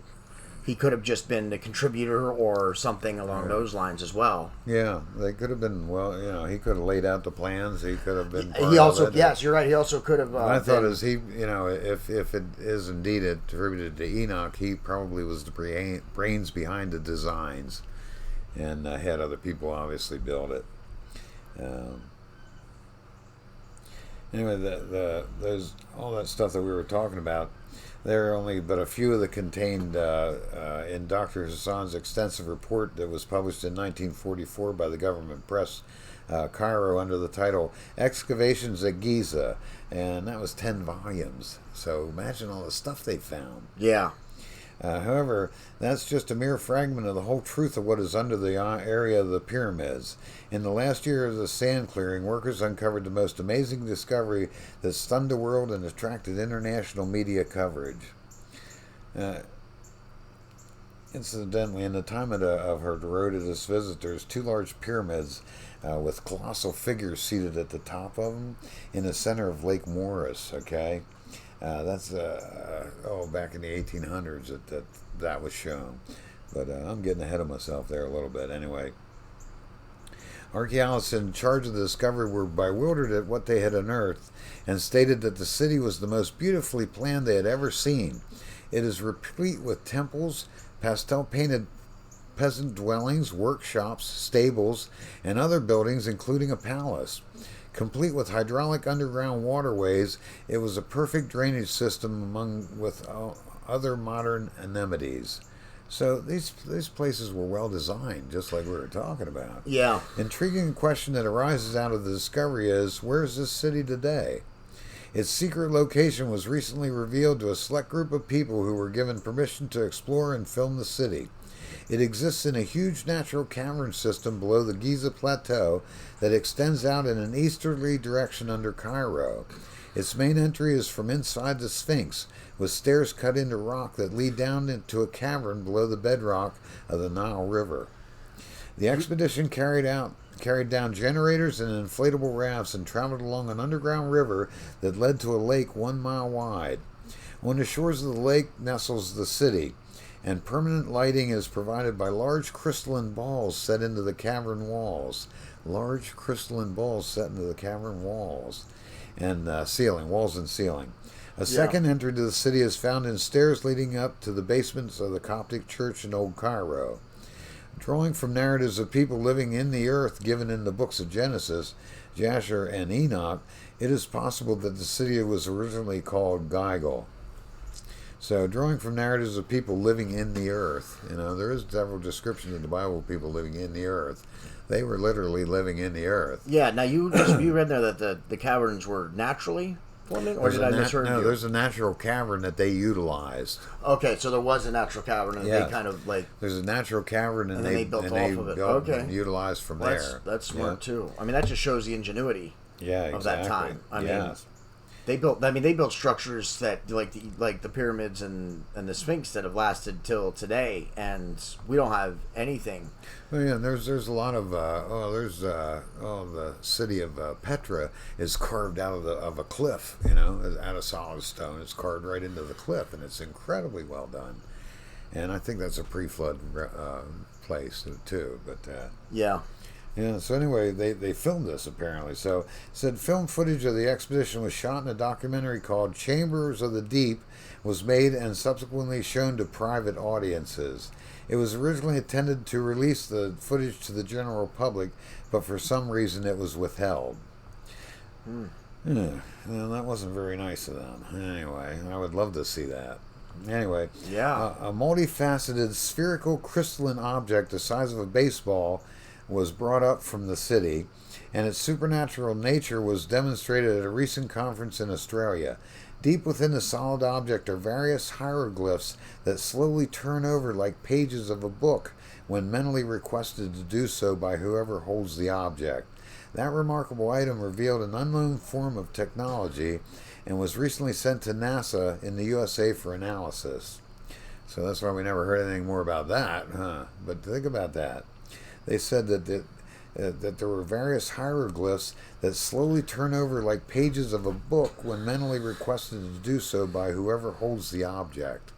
He could have just been a contributor or something along those lines as well. Yeah, they could have been. Well, he could have laid out the plans. He could have been. He also, yes, you're right. He also could have. My thought is if it is indeed attributed to Enoch, he probably was the brains behind the designs, and had other people obviously build it. Anyway, those all that stuff that we were talking about, there are only but a few that contained in Dr. Hassan's extensive report that was published in 1944 by the government press, Cairo, under the title "Excavations at Giza," and that was 10 volumes. So imagine all the stuff they found. Yeah. However, that's just a mere fragment of the whole truth of what is under the area of the pyramids. In the last year of the sand clearing, workers uncovered the most amazing discovery that stunned the world and attracted international media coverage. Incidentally, in the time of Herodotus' visitors, 2 large pyramids with colossal figures seated at the top of them in the center of Lake Moeris, okay? That's back in the 1800s that was shown. But I'm getting ahead of myself there a little bit anyway. Archaeologists in charge of the discovery were bewildered at what they had unearthed and stated that the city was the most beautifully planned they had ever seen. It is replete with temples, pastel-painted peasant dwellings, workshops, stables, and other buildings, including a palace. Complete with hydraulic underground waterways, it was a perfect drainage system with other modern amenities. So these places were well designed, just like we were talking about. Yeah. Intriguing question that arises out of the discovery is, where is this city today? Its secret location was recently revealed to a select group of people who were given permission to explore and film the city. It exists in a huge natural cavern system below the Giza Plateau that extends out in an easterly direction under Cairo. Its main entry is from inside the Sphinx, with stairs cut into rock that lead down into a cavern below the bedrock of the Nile River. The expedition carried down generators and inflatable rafts and traveled along an underground river that led to a lake 1 mile wide. On the shores of the lake nestles the city. and permanent lighting is provided by large crystalline balls set into the cavern walls. Large crystalline balls set into the cavern walls and ceiling, walls and ceiling. A second entry to the city is found in stairs leading up to the basements of the Coptic Church in Old Cairo. Drawing from narratives of people living in the earth given in the books of Genesis, Jasher, and Enoch, it is possible that the city was originally called Gilgal. So, drawing from narratives of people living in the earth, there is several descriptions in the Bible of people living in the earth. They were literally living in the earth. Yeah. Now you read there that the caverns were naturally forming, or did I misheard you? No, there's a natural cavern that they utilized. Okay, so there was a natural cavern, and they kind of There's a natural cavern, and they built off of it. Okay, and utilized from there. That's smart too. I mean, that just shows the ingenuity. Of that time. I mean, they built structures that like the pyramids and the Sphinx that have lasted till today, and we don't have anything. Well, yeah, there's a lot of the city of Petra is carved out of a cliff, out of solid stone. It's carved right into the cliff, and it's incredibly well done. And I think that's a pre-flood place too. But Yeah, so anyway, they filmed this apparently. So it said film footage of the expedition was shot in a documentary called Chambers of the Deep, was made and subsequently shown to private audiences. It was originally intended to release the footage to the general public, but for some reason it was withheld. Well, that wasn't very nice of them. Anyway, I would love to see that. Anyway, a multifaceted spherical crystalline object the size of a baseball was brought up from the city, and its supernatural nature was demonstrated at a recent conference in Australia. Deep within the solid object are various hieroglyphs that slowly turn over like pages of a book when mentally requested to do so by whoever holds the object. That remarkable item revealed an unknown form of technology and was recently sent to NASA in the USA for analysis. So that's why we never heard anything more about that, huh? But think about that. They said that there were various hieroglyphs that slowly turn over like pages of a book when mentally requested to do so by whoever holds the object.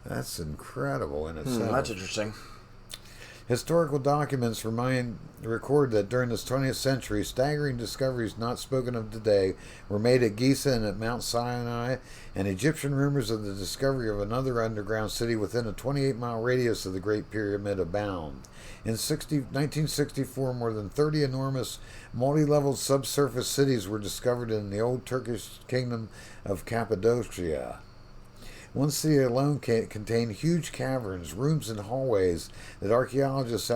That's incredible in itself. That's interesting. Historical documents record that during this 20th century, staggering discoveries not spoken of today were made at Giza and at Mount Sinai, and Egyptian rumors of the discovery of another underground city within a 28-mile radius of the Great Pyramid abound. In 1964, more than 30 enormous, multi-level subsurface cities were discovered in the old Turkish kingdom of Cappadocia. One city alone contained huge caverns, rooms, and hallways that archaeologists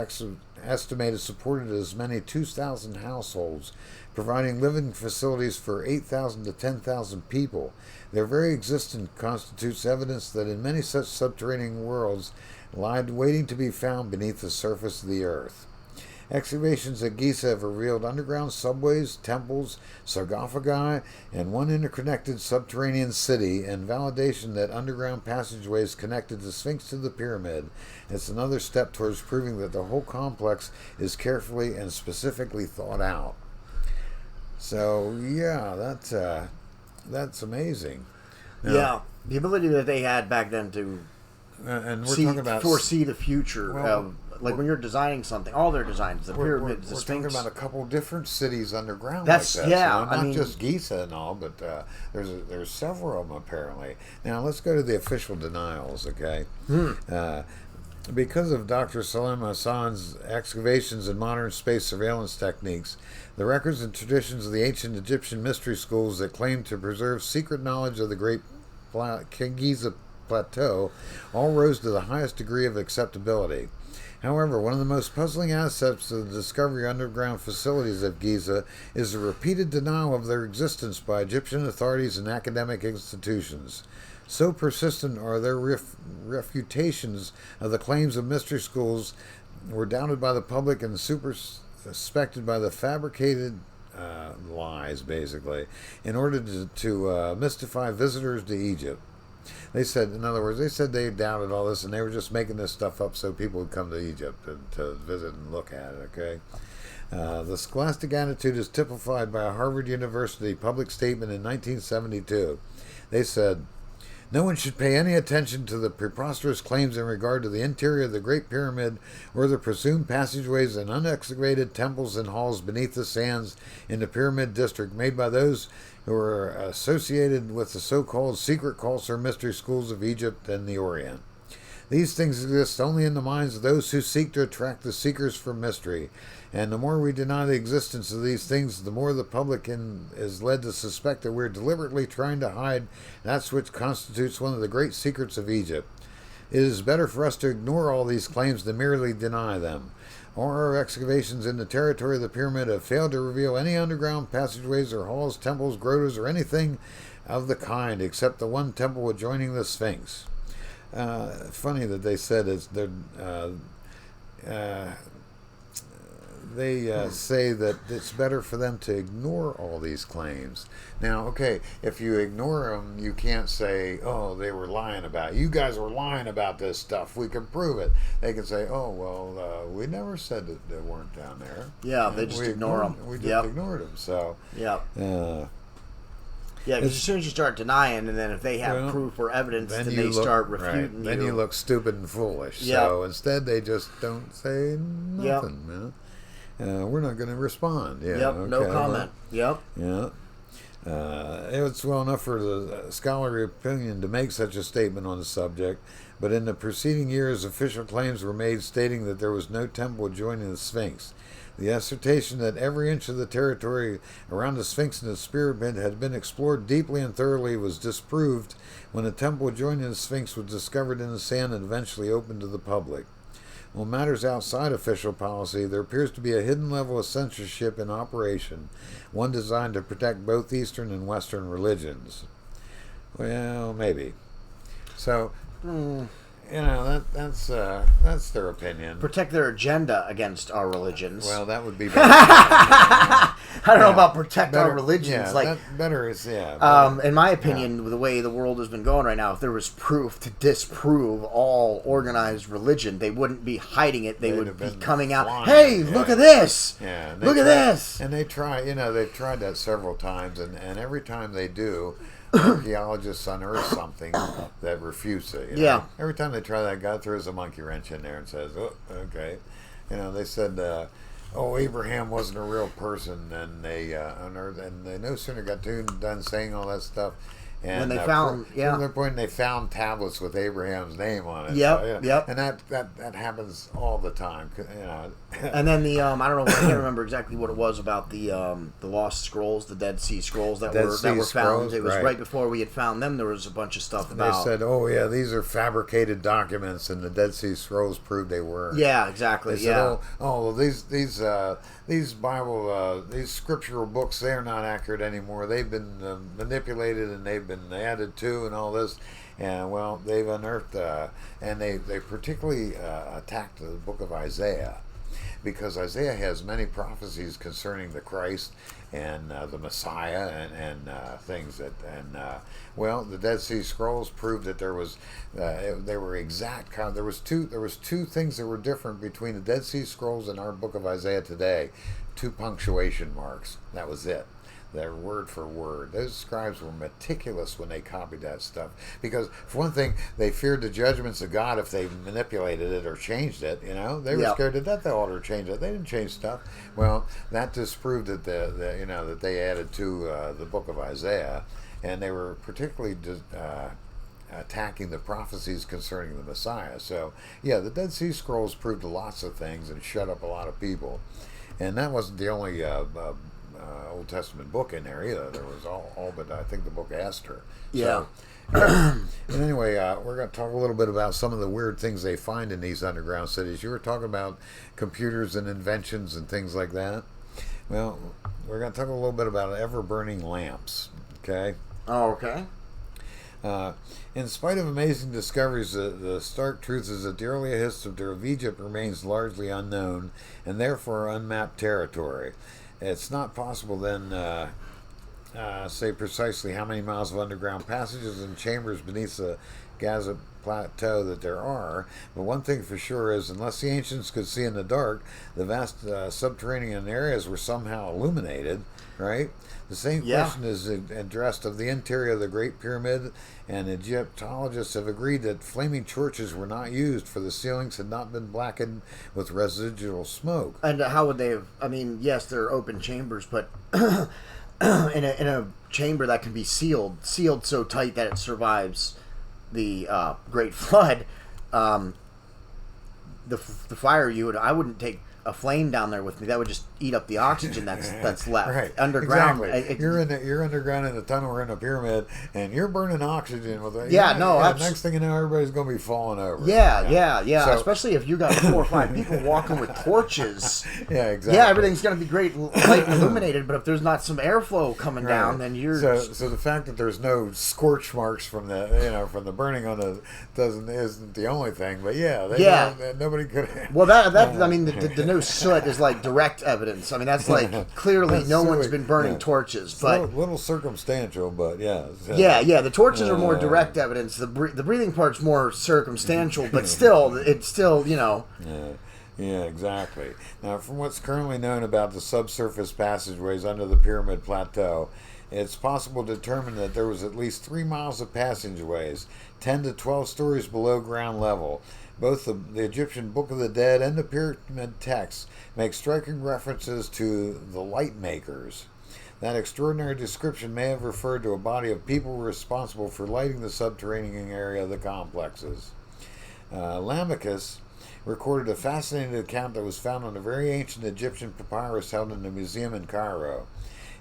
estimated supported as many 2,000 households, providing living facilities for 8,000 to 10,000 people. Their very existence constitutes evidence that in many such subterranean worlds lied waiting to be found beneath the surface of the earth. Excavations at Giza have revealed underground subways, temples, sarcophagi, and one interconnected subterranean city, and validation that underground passageways connected the Sphinx to the pyramid. It's another step towards proving that the whole complex is carefully and specifically thought out. So, yeah, that's amazing. Now, the ability that they had back then to and we're talking about foresee the future. Like when you're designing something, all their designs, the pyramids, the Sphinx. We're talking about a couple different cities underground. That's like that. Yeah, so not just Giza and all, but there's several of them apparently. Now let's go to the official denials. Okay, because of Dr. Salim Hassan's excavations and modern space surveillance techniques, the records and traditions of the ancient Egyptian mystery schools that claim to preserve secret knowledge of the Great Giza Plateau all rose to the highest degree of acceptability. However, one of the most puzzling aspects of the discovery of underground facilities at Giza is the repeated denial of their existence by Egyptian authorities and academic institutions. So persistent are their refutations of the claims of mystery schools were doubted by the public and suspected by the fabricated lies, basically, in order to mystify visitors to Egypt. They said, in other words, they doubted all this and they were just making this stuff up so people would come to Egypt to visit and look at it, okay? The scholastic attitude is typified by a Harvard University public statement in 1972. They said, No one should pay any attention to the preposterous claims in regard to the interior of the Great Pyramid or the presumed passageways and unexcavated temples and halls beneath the sands in the Pyramid District made by those who are associated with the so-called secret cults or mystery schools of Egypt and the Orient. These things exist only in the minds of those who seek to attract the seekers for mystery, and the more we deny the existence of these things, the more the public is led to suspect that we're deliberately trying to hide that which constitutes one of the great secrets of Egypt. It is better for us to ignore all these claims than merely deny them. Our excavations in the territory of the pyramid have failed to reveal any underground passageways or halls, temples, grottos, or anything of the kind, except the one temple adjoining the Sphinx. Funny that they said they say that it's better for them to ignore all these claims. Now, okay, if you ignore them, you can't say, oh, they were lying about it. You guys were lying about this stuff. We can prove it. They can say, oh, well, we never said that they weren't down there. Yeah, they just ignore them. We just ignored them. So, yeah. Yeah, because as soon as you start denying, and then if they have proof or evidence, then they start refuting you. Then you look stupid and foolish. Yep. So instead, they just don't say nothing. Yep. We're not going to respond. Yeah, yep, okay, no comment. Well, yeah. It's well enough for the scholarly opinion to make such a statement on the subject, but in the preceding years, official claims were made stating that there was no temple adjoining the Sphinx. The assertion that every inch of the territory around the Sphinx and the pyramid had been explored deeply and thoroughly was disproved when a temple adjoining the Sphinx was discovered in the sand and eventually opened to the public. On matters outside official policy, there appears to be a hidden level of censorship in operation, one designed to protect both Eastern and Western religions. Well, maybe. So, that's their opinion. Protect their agenda against our religions. Well, that would be better. I don't know about protect our religions. Yeah, better is in my opinion, the way the world has been going right now, if there was proof to disprove all organized religion, they wouldn't be hiding it. They'd would be coming out. Hey, look at this! Yeah, look at this! And they try. They've tried that several times, and every time they do, archaeologists unearth something that refutes it. Yeah. Every time they try that, God throws a monkey wrench in there and says, "Oh, okay." They said, Abraham wasn't a real person, and they unearthed, and they no sooner got done saying all that stuff. And when they found, from their point, they found tablets with Abraham's name on it. Yep, so, yep. And that happens all the time. And then the I don't know, I can't remember exactly what it was about the lost scrolls, the Dead Sea Scrolls that were found. It was right before we had found them. There was a bunch of stuff about. They said, "Oh yeah, these are fabricated documents," and the Dead Sea Scrolls proved they were. Yeah, exactly. They said, these Bible, these scriptural books, they are not accurate anymore. They've been manipulated and they've been added to and all this. And, well, they've unearthed, and they particularly attacked the book of Isaiah, because Isaiah has many prophecies concerning the Christ and the Messiah and things that, the Dead Sea Scrolls proved that there was, they were exact. There was two things that were different between the Dead Sea Scrolls and our book of Isaiah today. 2 punctuation marks. That was it. They're word for word. Those scribes were meticulous when they copied that stuff, because for one thing, they feared the judgments of God if they manipulated it or changed it. They were scared to death they ought to change it. They didn't change stuff. Well, that disproved that that they added to the book of Isaiah, and they were particularly attacking the prophecies concerning the Messiah. So the Dead Sea Scrolls proved lots of things and shut up a lot of people, and that wasn't the only Old Testament book in there either. There was all but I think the book Esther. Yeah. And anyway, we're going to talk a little bit about some of the weird things they find in these underground cities. You were talking about computers and inventions and things like that. Well, we're going to talk a little bit about ever-burning lamps. Okay. Oh, okay. In spite of amazing discoveries, the stark truth is that the early history of Egypt remains largely unknown and therefore unmapped territory. It's not possible then say precisely how many miles of underground passages and chambers beneath the Gaza plateau that there are, but one thing for sure is, unless the ancients could see in the dark, the vast subterranean areas were somehow illuminated, right? The same question is addressed of the interior of the Great Pyramid, and Egyptologists have agreed that flaming torches were not used, for the ceilings had not been blackened with residual smoke. And how would they have? I mean, yes, they're open chambers, but in a chamber that can be sealed so tight that it survives the Great Flood, the fire I wouldn't take a flame down there with me. That would just eat up the oxygen that's left underground. Exactly. You're underground in a tunnel or in a pyramid, and you're burning oxygen with it. Next thing you know, everybody's going to be falling over. Yeah. So, especially if you got 4 or 5 people walking with torches. Yeah, exactly. Yeah, everything's going to be great, light and illuminated. But if there's not some airflow coming down, then you're so the fact that there's no scorch marks from the burning on isn't the only thing. But nobody could. Well, that I mean the no soot is like direct evidence. I mean, that's like clearly no one's been burning torches. But a little circumstantial, but the torches are more direct evidence. The breathing part's more circumstantial, but still, it's still. Yeah, exactly. Now, from what's currently known about the subsurface passageways under the Pyramid Plateau, it's possible to determine that there was at least 3 miles of passageways, 10 to 12 stories below ground level. Both the Egyptian Book of the Dead and the Pyramid texts make striking references to the light makers. That extraordinary description may have referred to a body of people responsible for lighting the subterranean area of the complexes. Lamachus recorded a fascinating account that was found on a very ancient Egyptian papyrus held in a museum in Cairo.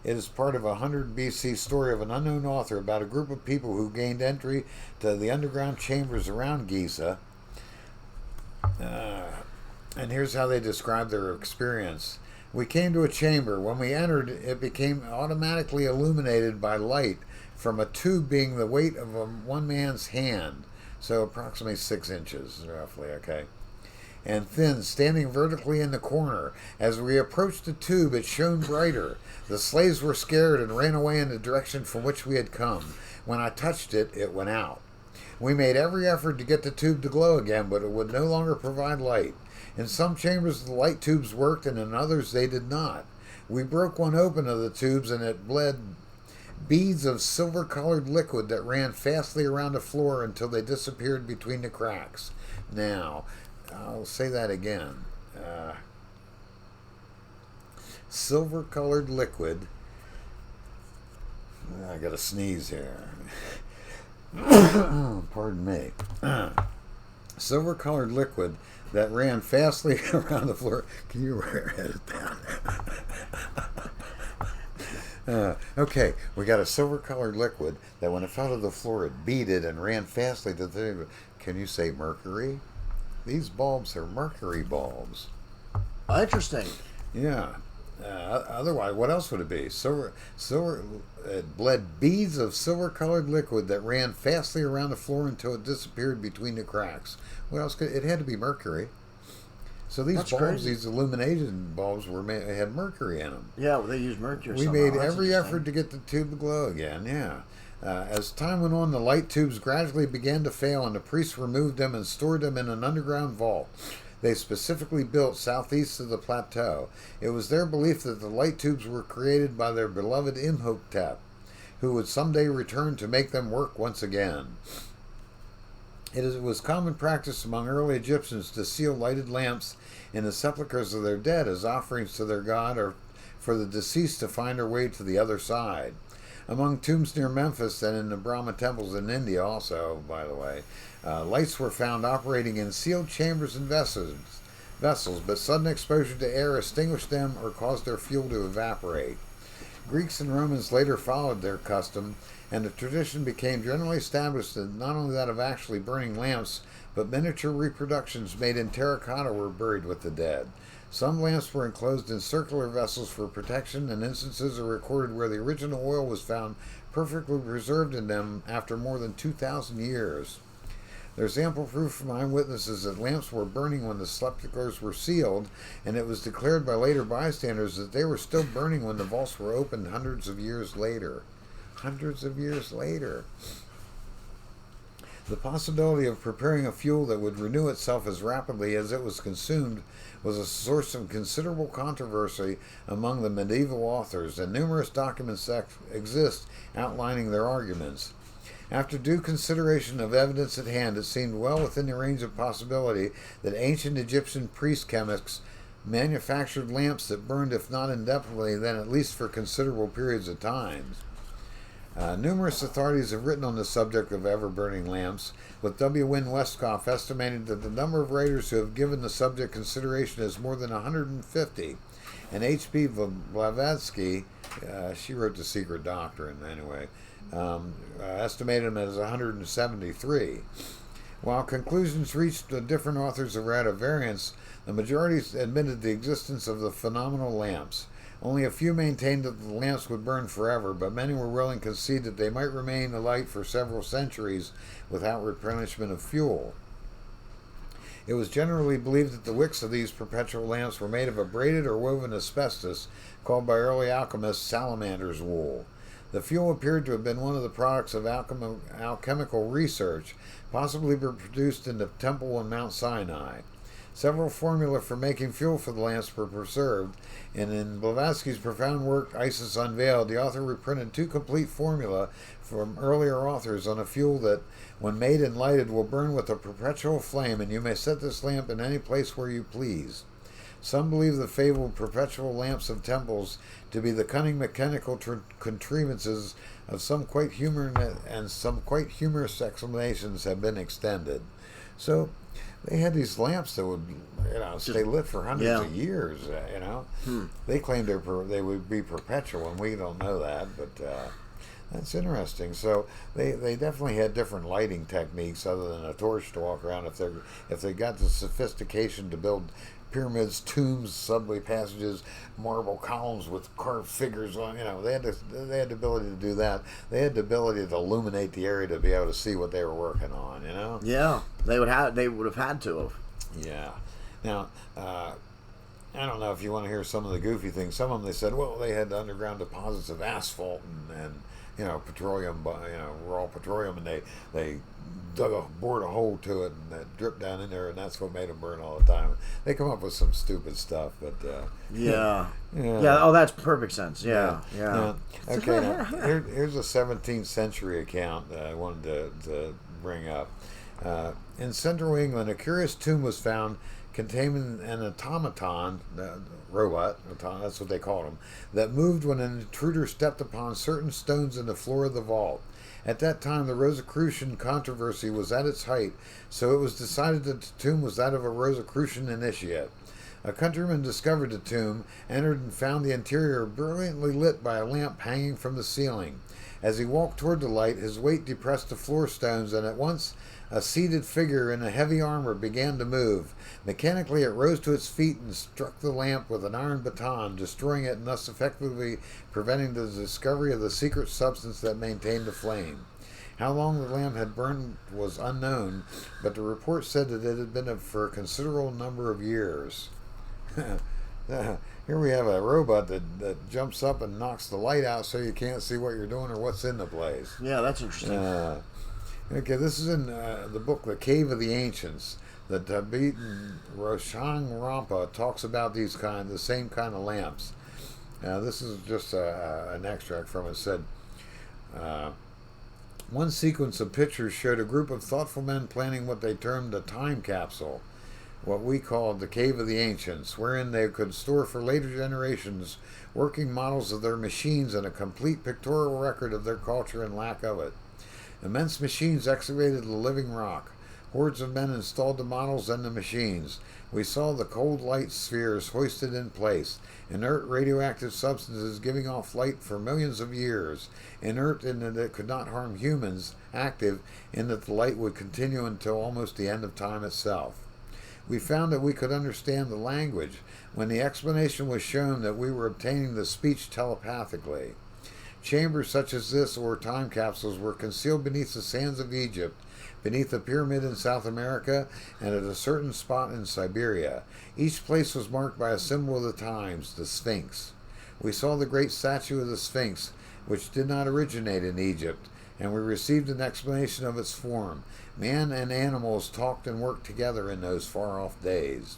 It is part of a 100 BC story of an unknown author about a group of people who gained entry to the underground chambers around Giza. And here's how they describe their experience. We came to a chamber. When we entered, it became automatically illuminated by light from a tube being the weight of one man's hand, so approximately 6 inches, roughly, okay, and thin, standing vertically in the corner. As we approached the tube, it shone brighter. The slaves were scared and ran away in the direction from which we had come. When I touched it, it went out. We made every effort to get the tube to glow again, but it would no longer provide light. In some chambers, the light tubes worked, and in others, they did not. We broke one open of the tubes, and it bled beads of silver-colored liquid that ran fastly around the floor until they disappeared between the cracks. Now, I'll say that again. Silver-colored liquid. I got to sneeze here. Pardon me. Silver-colored liquid that ran fastly around the floor. Can you write it down? Okay, we got a silver-colored liquid that when it fell to the floor, it beaded and ran fastly to the... Can you say mercury? These bulbs are mercury bulbs. Interesting. Yeah. Otherwise, what else would it be? It bled beads of silver-colored liquid that ran fastly around the floor until it disappeared between the cracks. What else could it? Had to be mercury. So these these illumination bulbs had mercury in them. Yeah, well, they use mercury. We made every effort to get the tube to glow again. Yeah. As time went on, the light tubes gradually began to fail, and the priests removed them and stored them in an underground vault they specifically built southeast of the plateau. It was their belief that the light tubes were created by their beloved Imhotep, who would someday return to make them work once again. It was common practice among early Egyptians to seal lighted lamps in the sepulchres of their dead as offerings to their god, or for the deceased to find their way to the other side. Among tombs near Memphis and in the Brahma temples in India also, by the way, lights were found operating in sealed chambers and vessels, but sudden exposure to air extinguished them or caused their fuel to evaporate. Greeks and Romans later followed their custom, and the tradition became generally established that not only that of actually burning lamps, but miniature reproductions made in terracotta were buried with the dead. Some lamps were enclosed in circular vessels for protection, and instances are recorded where the original oil was found perfectly preserved in them after more than 2,000 years. There's ample proof from eyewitnesses that lamps were burning when the sepulchres were sealed, and it was declared by later bystanders that they were still burning when the vaults were opened hundreds of years later. Hundreds of years later. The possibility of preparing a fuel that would renew itself as rapidly as it was consumed was a source of considerable controversy among the medieval authors, and numerous documents exist outlining their arguments. After due consideration of evidence at hand, it seemed well within the range of possibility that ancient Egyptian priest-chemists manufactured lamps that burned, if not indefinitely, then at least for considerable periods of time. Numerous authorities have written on the subject of ever-burning lamps, with W. Wynne Westcott estimating that the number of writers who have given the subject consideration is more than 150, and H.P. Blavatsky, she wrote The Secret Doctrine anyway, estimated them as 173. While conclusions reached by different authors are at a variance, the majority admitted the existence of the phenomenal lamps. Only a few maintained that the lamps would burn forever, but many were willing to concede that they might remain alight for several centuries without replenishment of fuel. It was generally believed that the wicks of these perpetual lamps were made of a braided or woven asbestos, called by early alchemists salamander's wool. The fuel appeared to have been one of the products of alchemical research, possibly produced in the temple on Mount Sinai. Several formulae for making fuel for the lamps were preserved, and in Blavatsky's profound work, Isis Unveiled, the author reprinted 2 complete formulae from earlier authors on a fuel that, when made and lighted, will burn with a perpetual flame, and you may set this lamp in any place where you please. Some believe the fabled perpetual lamps of temples to be the cunning mechanical contrivances of some quite humorous explanations have been extended. So they had these lamps that would, stay lit for hundreds of years. They claimed they would be perpetual, and we don't know that, but that's interesting. So they definitely had different lighting techniques other than a torch to walk around. If they got the sophistication to build pyramids, tombs, subway passages, marble columns with carved figures on, they had the ability to do that. They had the ability to illuminate the area to be able to see what they were working on, Yeah, they would have had to have. Yeah. Now, I don't know if you want to hear some of the goofy things. Some of them, they said, well, they had underground deposits of asphalt and petroleum, raw petroleum, and they bored a hole to it and that dripped down in there, and that's what made them burn all the time. They come up with some stupid stuff, but yeah. Oh, that's perfect sense. Yeah. Okay. Now, here's a 17th century account that I wanted to bring up. In central England, a curious tomb was found containing an automaton, robot, that's what they called them, that moved when an intruder stepped upon certain stones in the floor of the vault. At that time, the Rosicrucian controversy was at its height, so it was decided that the tomb was that of a Rosicrucian initiate. A countryman discovered the tomb, entered, and found the interior brilliantly lit by a lamp hanging from the ceiling. As he walked toward the light, his weight depressed the floor stones, and at once a seated figure in a heavy armor began to move. Mechanically, it rose to its feet and struck the lamp with an iron baton, destroying it and thus effectively preventing the discovery of the secret substance that maintained the flame. How long the lamp had burned was unknown, but the report said that it had been for a considerable number of years. Here we have a robot that jumps up and knocks the light out so you can't see what you're doing or what's in the place. Yeah, that's interesting. Okay, this is in the book The Cave of the Ancients. The Tibetan Roshang Rampa talks about the same kind of lamps. This is just an extract from it. It said, one sequence of pictures showed a group of thoughtful men planning what they termed a time capsule, what we called the Cave of the Ancients, wherein they could store for later generations working models of their machines and a complete pictorial record of their culture and lack of it. Immense machines excavated the living rock. Hordes of men installed the models and the machines. We saw the cold light spheres hoisted in place, inert radioactive substances giving off light for millions of years, inert in that it could not harm humans, active in that the light would continue until almost the end of time itself. We found that we could understand the language when the explanation was shown that we were obtaining the speech telepathically. Chambers such as this or time capsules were concealed beneath the sands of Egypt, beneath a pyramid in South America, and at a certain spot in Siberia. Each place was marked by a symbol of the times, the Sphinx. We saw the great statue of the Sphinx, which did not originate in Egypt, and we received an explanation of its form. Man and animals talked and worked together in those far-off days.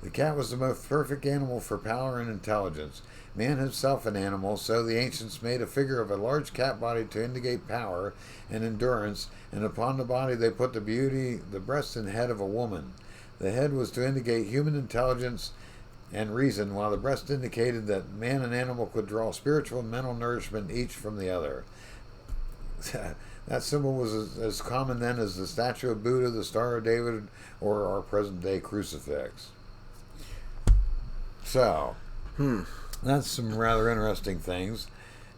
The cat was the most perfect animal for power and intelligence. Man himself an animal, so the ancients made a figure of a large cat body to indicate power and endurance, and upon the body they put the beauty, the breast and head of a woman. The head was to indicate human intelligence and reason, while the breast indicated that man and animal could draw spiritual and mental nourishment each from the other. That symbol was as common then as the statue of Buddha, the Star of David, or our present-day crucifix. So, that's some rather interesting things.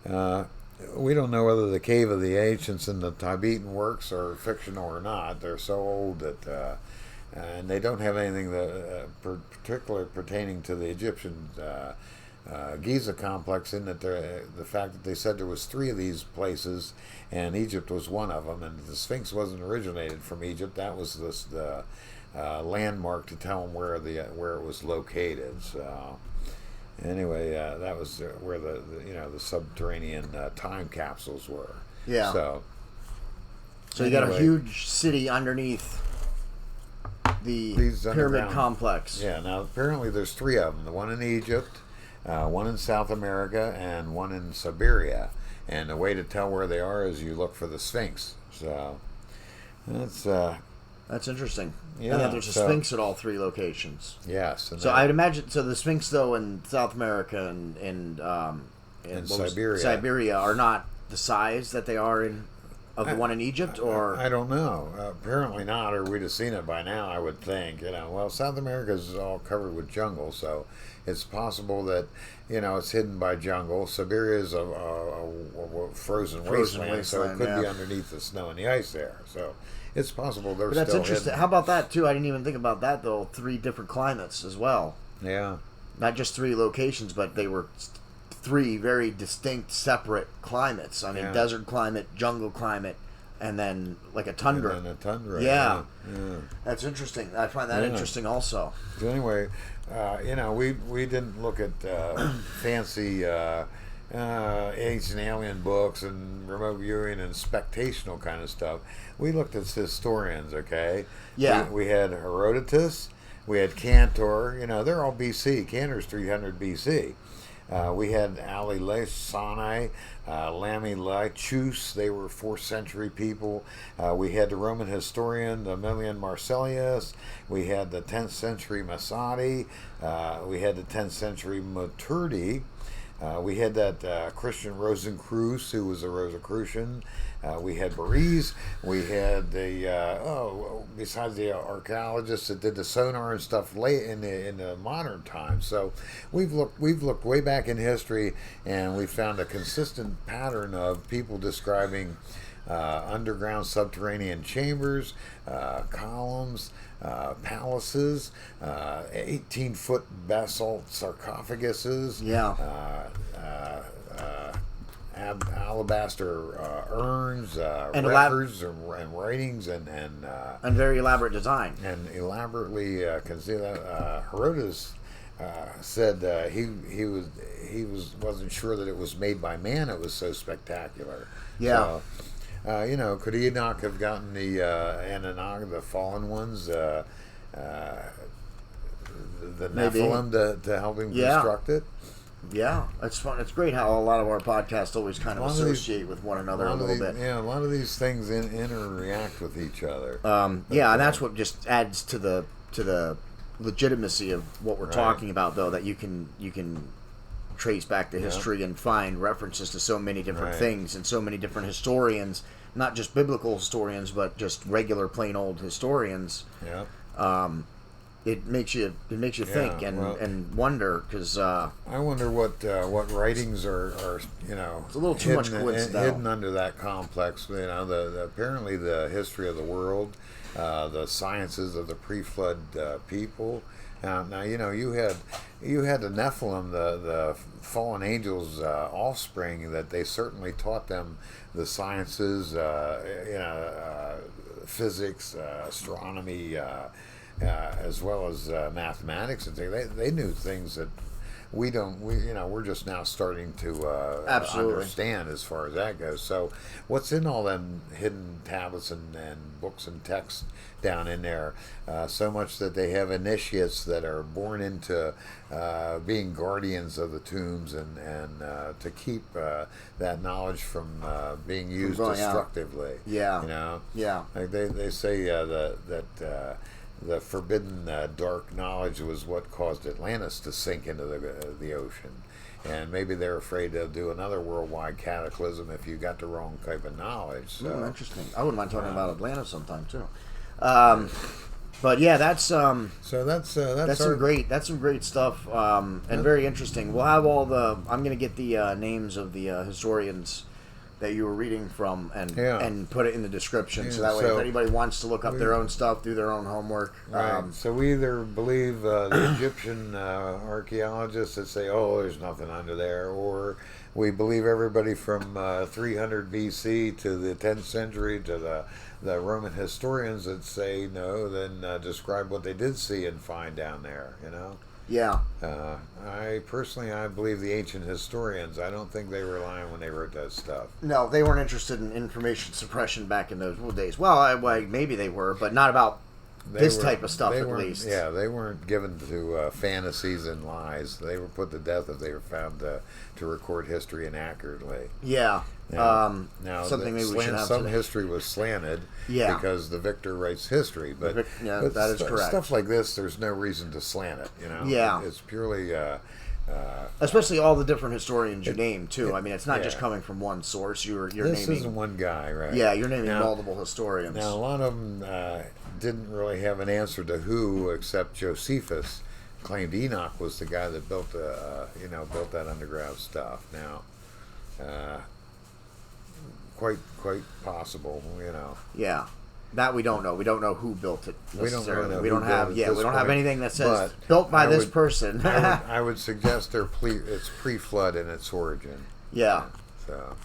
We don't know whether the Cave of the Ancients and the Tibetan works are fictional or not. They're so old that, and they don't have anything that particular pertaining to the Egyptian Giza complex, in that the fact that they said there was 3 of these places and Egypt was one of them, and the Sphinx wasn't originated from Egypt. That was the landmark to tell them where it was located. So anyway, that was where the subterranean time capsules were. Yeah. So you got a huge city underneath the pyramid complex. Yeah. Now apparently there's 3 of them. The one in Egypt, one in South America, and one in Siberia. And the way to tell where they are is you look for the Sphinx. So that's interesting. Yeah. And that there's a Sphinx at all 3 locations. Yes. So I'd imagine the Sphinx though in South America and Siberia are not the size that they are of the one in Egypt, or I don't know. Apparently not, or we'd have seen it by now, I would think. Well, South America is all covered with jungle, so it's possible that it's hidden by jungle. Siberia is a frozen wasteland, so it could be underneath the snow and the ice there. So it's possible they're still hidden. That's interesting. How about that too? I didn't even think about that though. 3 different climates as well. Yeah. Not just 3 locations, but they were 3 very distinct, separate climates. I mean, desert climate, jungle climate, and then like a tundra. And then a tundra. Yeah. That's interesting. I find that interesting also. So anyway, we didn't look at fancy ancient alien books and remote viewing and spectational kind of stuff. We looked at historians, okay? Yeah. We had Herodotus, we had Cantor, they're all BC. Cantor's 300 BC. We had Ali Sinai, Lamilachus, they were 4th century people. We had the Roman historian, the Aemilian Marcellius. We had the 10th century Masadi. We had the 10th century Maturidi. We had that Christian Rosencreutz, who was a Rosicrucian. We had Bariz. We had besides the archaeologists that did the sonar and stuff late in the modern times. So we've looked way back in history, and we found a consistent pattern of people describing underground subterranean chambers, columns, palaces, 18-foot basalt sarcophaguses. Yeah. Alabaster urns, and records, and writings, and very elaborate design. And elaborately concealed. Herodotus said he wasn't sure that it was made by man. It was so spectacular. Yeah. So, could Enoch have gotten the Anunnaki, the fallen ones, the Nephilim to help him construct it? Yeah, it's fun. It's great how a lot of our podcasts always kind of associate with one another a little bit. Yeah, a lot of these things interact with each other. And that's what just adds to the legitimacy of what we're talking about, though. That you can trace back the history and find references to so many different things and so many different historians, not just biblical historians, but just regular plain old historians. Yeah. It makes you think and wonder, because I wonder what writings are it's a little too much coincidental hidden under that complex. Apparently the history of the world, the sciences of the pre-flood people, Now you had the Nephilim, the fallen angels' offspring, that they certainly taught them the sciences, physics, astronomy, as well as mathematics and things. They knew things that we don't. We're just now starting to understand as far as that goes. So, what's in all them hidden tablets and books and texts down in there? So much that they have initiates that are born into being guardians of the tombs and to keep that knowledge from being used destructively. Out. Yeah. Yeah. Like they say that. The forbidden dark knowledge was what caused Atlantis to sink into the ocean. And maybe they're afraid they'll do another worldwide cataclysm if you got the wrong type of knowledge. So, interesting. I wouldn't mind talking about Atlantis sometime, too. But yeah, that's some great stuff, and very interesting. We'll have all the. I'm going to get the names of the historians that you were reading from and put it in the description, so that way if anybody wants to look up their own stuff, do their own homework. Right. So we either believe the Egyptian archaeologists that say, "Oh, there's nothing under there," or we believe everybody from 300 BC to the 10th century to the Roman historians that say no, then describe what they did see and find down there. Yeah. I believe the ancient historians. I don't think they were lying when they wrote that stuff. No, they weren't interested in information suppression back in those days. Well, maybe they were, but not about this type of stuff, at least. Yeah, they weren't given to fantasies and lies. They were put to death if they were found to record history inaccurately. Yeah. Now something maybe we should have some today. history was slanted because the victor writes history, but that is correct. Stuff like this, there's no reason to slant it. Yeah, it's purely. Especially all the different historians you name too. I mean, it's not just coming from one source. You're this naming. Isn't one guy, right? Yeah, you're naming multiple historians. Now a lot of them didn't really have an answer to who, except Josephus claimed Enoch was the guy that built built that underground stuff. Now. Quite possible, Yeah, that we don't know. We don't know who built it necessarily. We don't have anything that says built by this person. I would suggest it's pre-flood in its origin. Yeah. So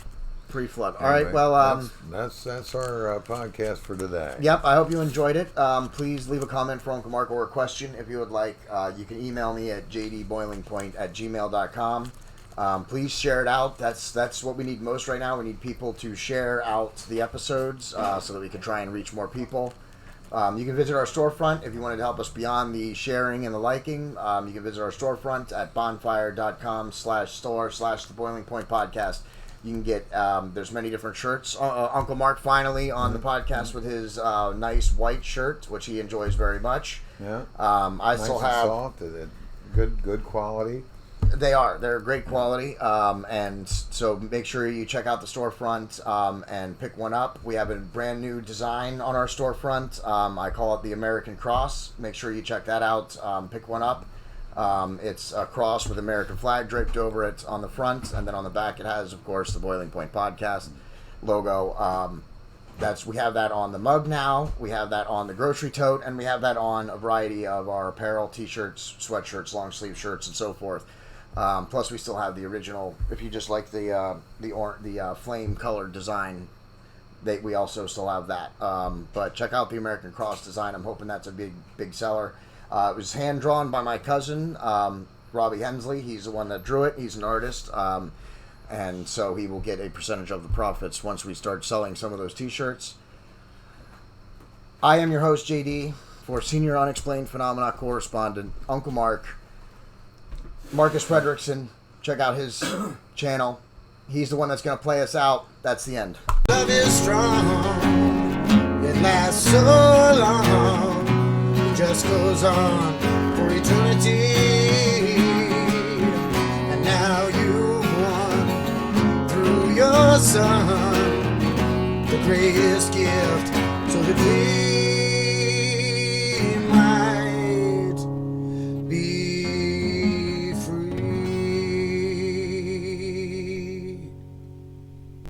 pre-flood. Anyway, all right. Well, that's our podcast for today. Yep. I hope you enjoyed it. Please leave a comment for Uncle Mark or a question if you would like. You can email me at jdboilingpoint@gmail.com. Please share it out. That's what we need most right now. We need people to share out the episodes so that we can try and reach more people. You can visit our storefront if you wanted to help us beyond the sharing and the liking. You can visit our storefront at bonfire.com/store/The Boiling Point Podcast. You can get, there's many different shirts. Uncle Mark finally on the podcast with his nice white shirt, which he enjoys very much. Yeah. Nice still have soft, good quality. They're great quality, and so make sure you check out the storefront and pick one up. We have a brand new design on our storefront. I call it the American Cross. Make sure you check that out. Pick one up. It's a cross with American flag draped over it on the front, and then on the back it has, of course, the Boiling Point Podcast logo. We have that on the mug now. We have that on the grocery tote, and we have that on a variety of our apparel: t-shirts, sweatshirts, long sleeve shirts, and so forth. Plus, we still have the original. If you just like the flame colored design, we also still have that. But check out the American Cross design. I'm hoping that's a big seller. It was hand drawn by my cousin Robbie Hensley. He's the one that drew it. He's an artist, and so he will get a percentage of the profits once we start selling some of those T-shirts. I am your host, JD, for Senior Unexplained Phenomena Correspondent Uncle Mark. Marcus Fredrickson, check out his channel. He's the one that's going to play us out. That's the end. Love is strong. It lasts so long. It just goes on for eternity. And now you've won through your son the greatest gift. So that we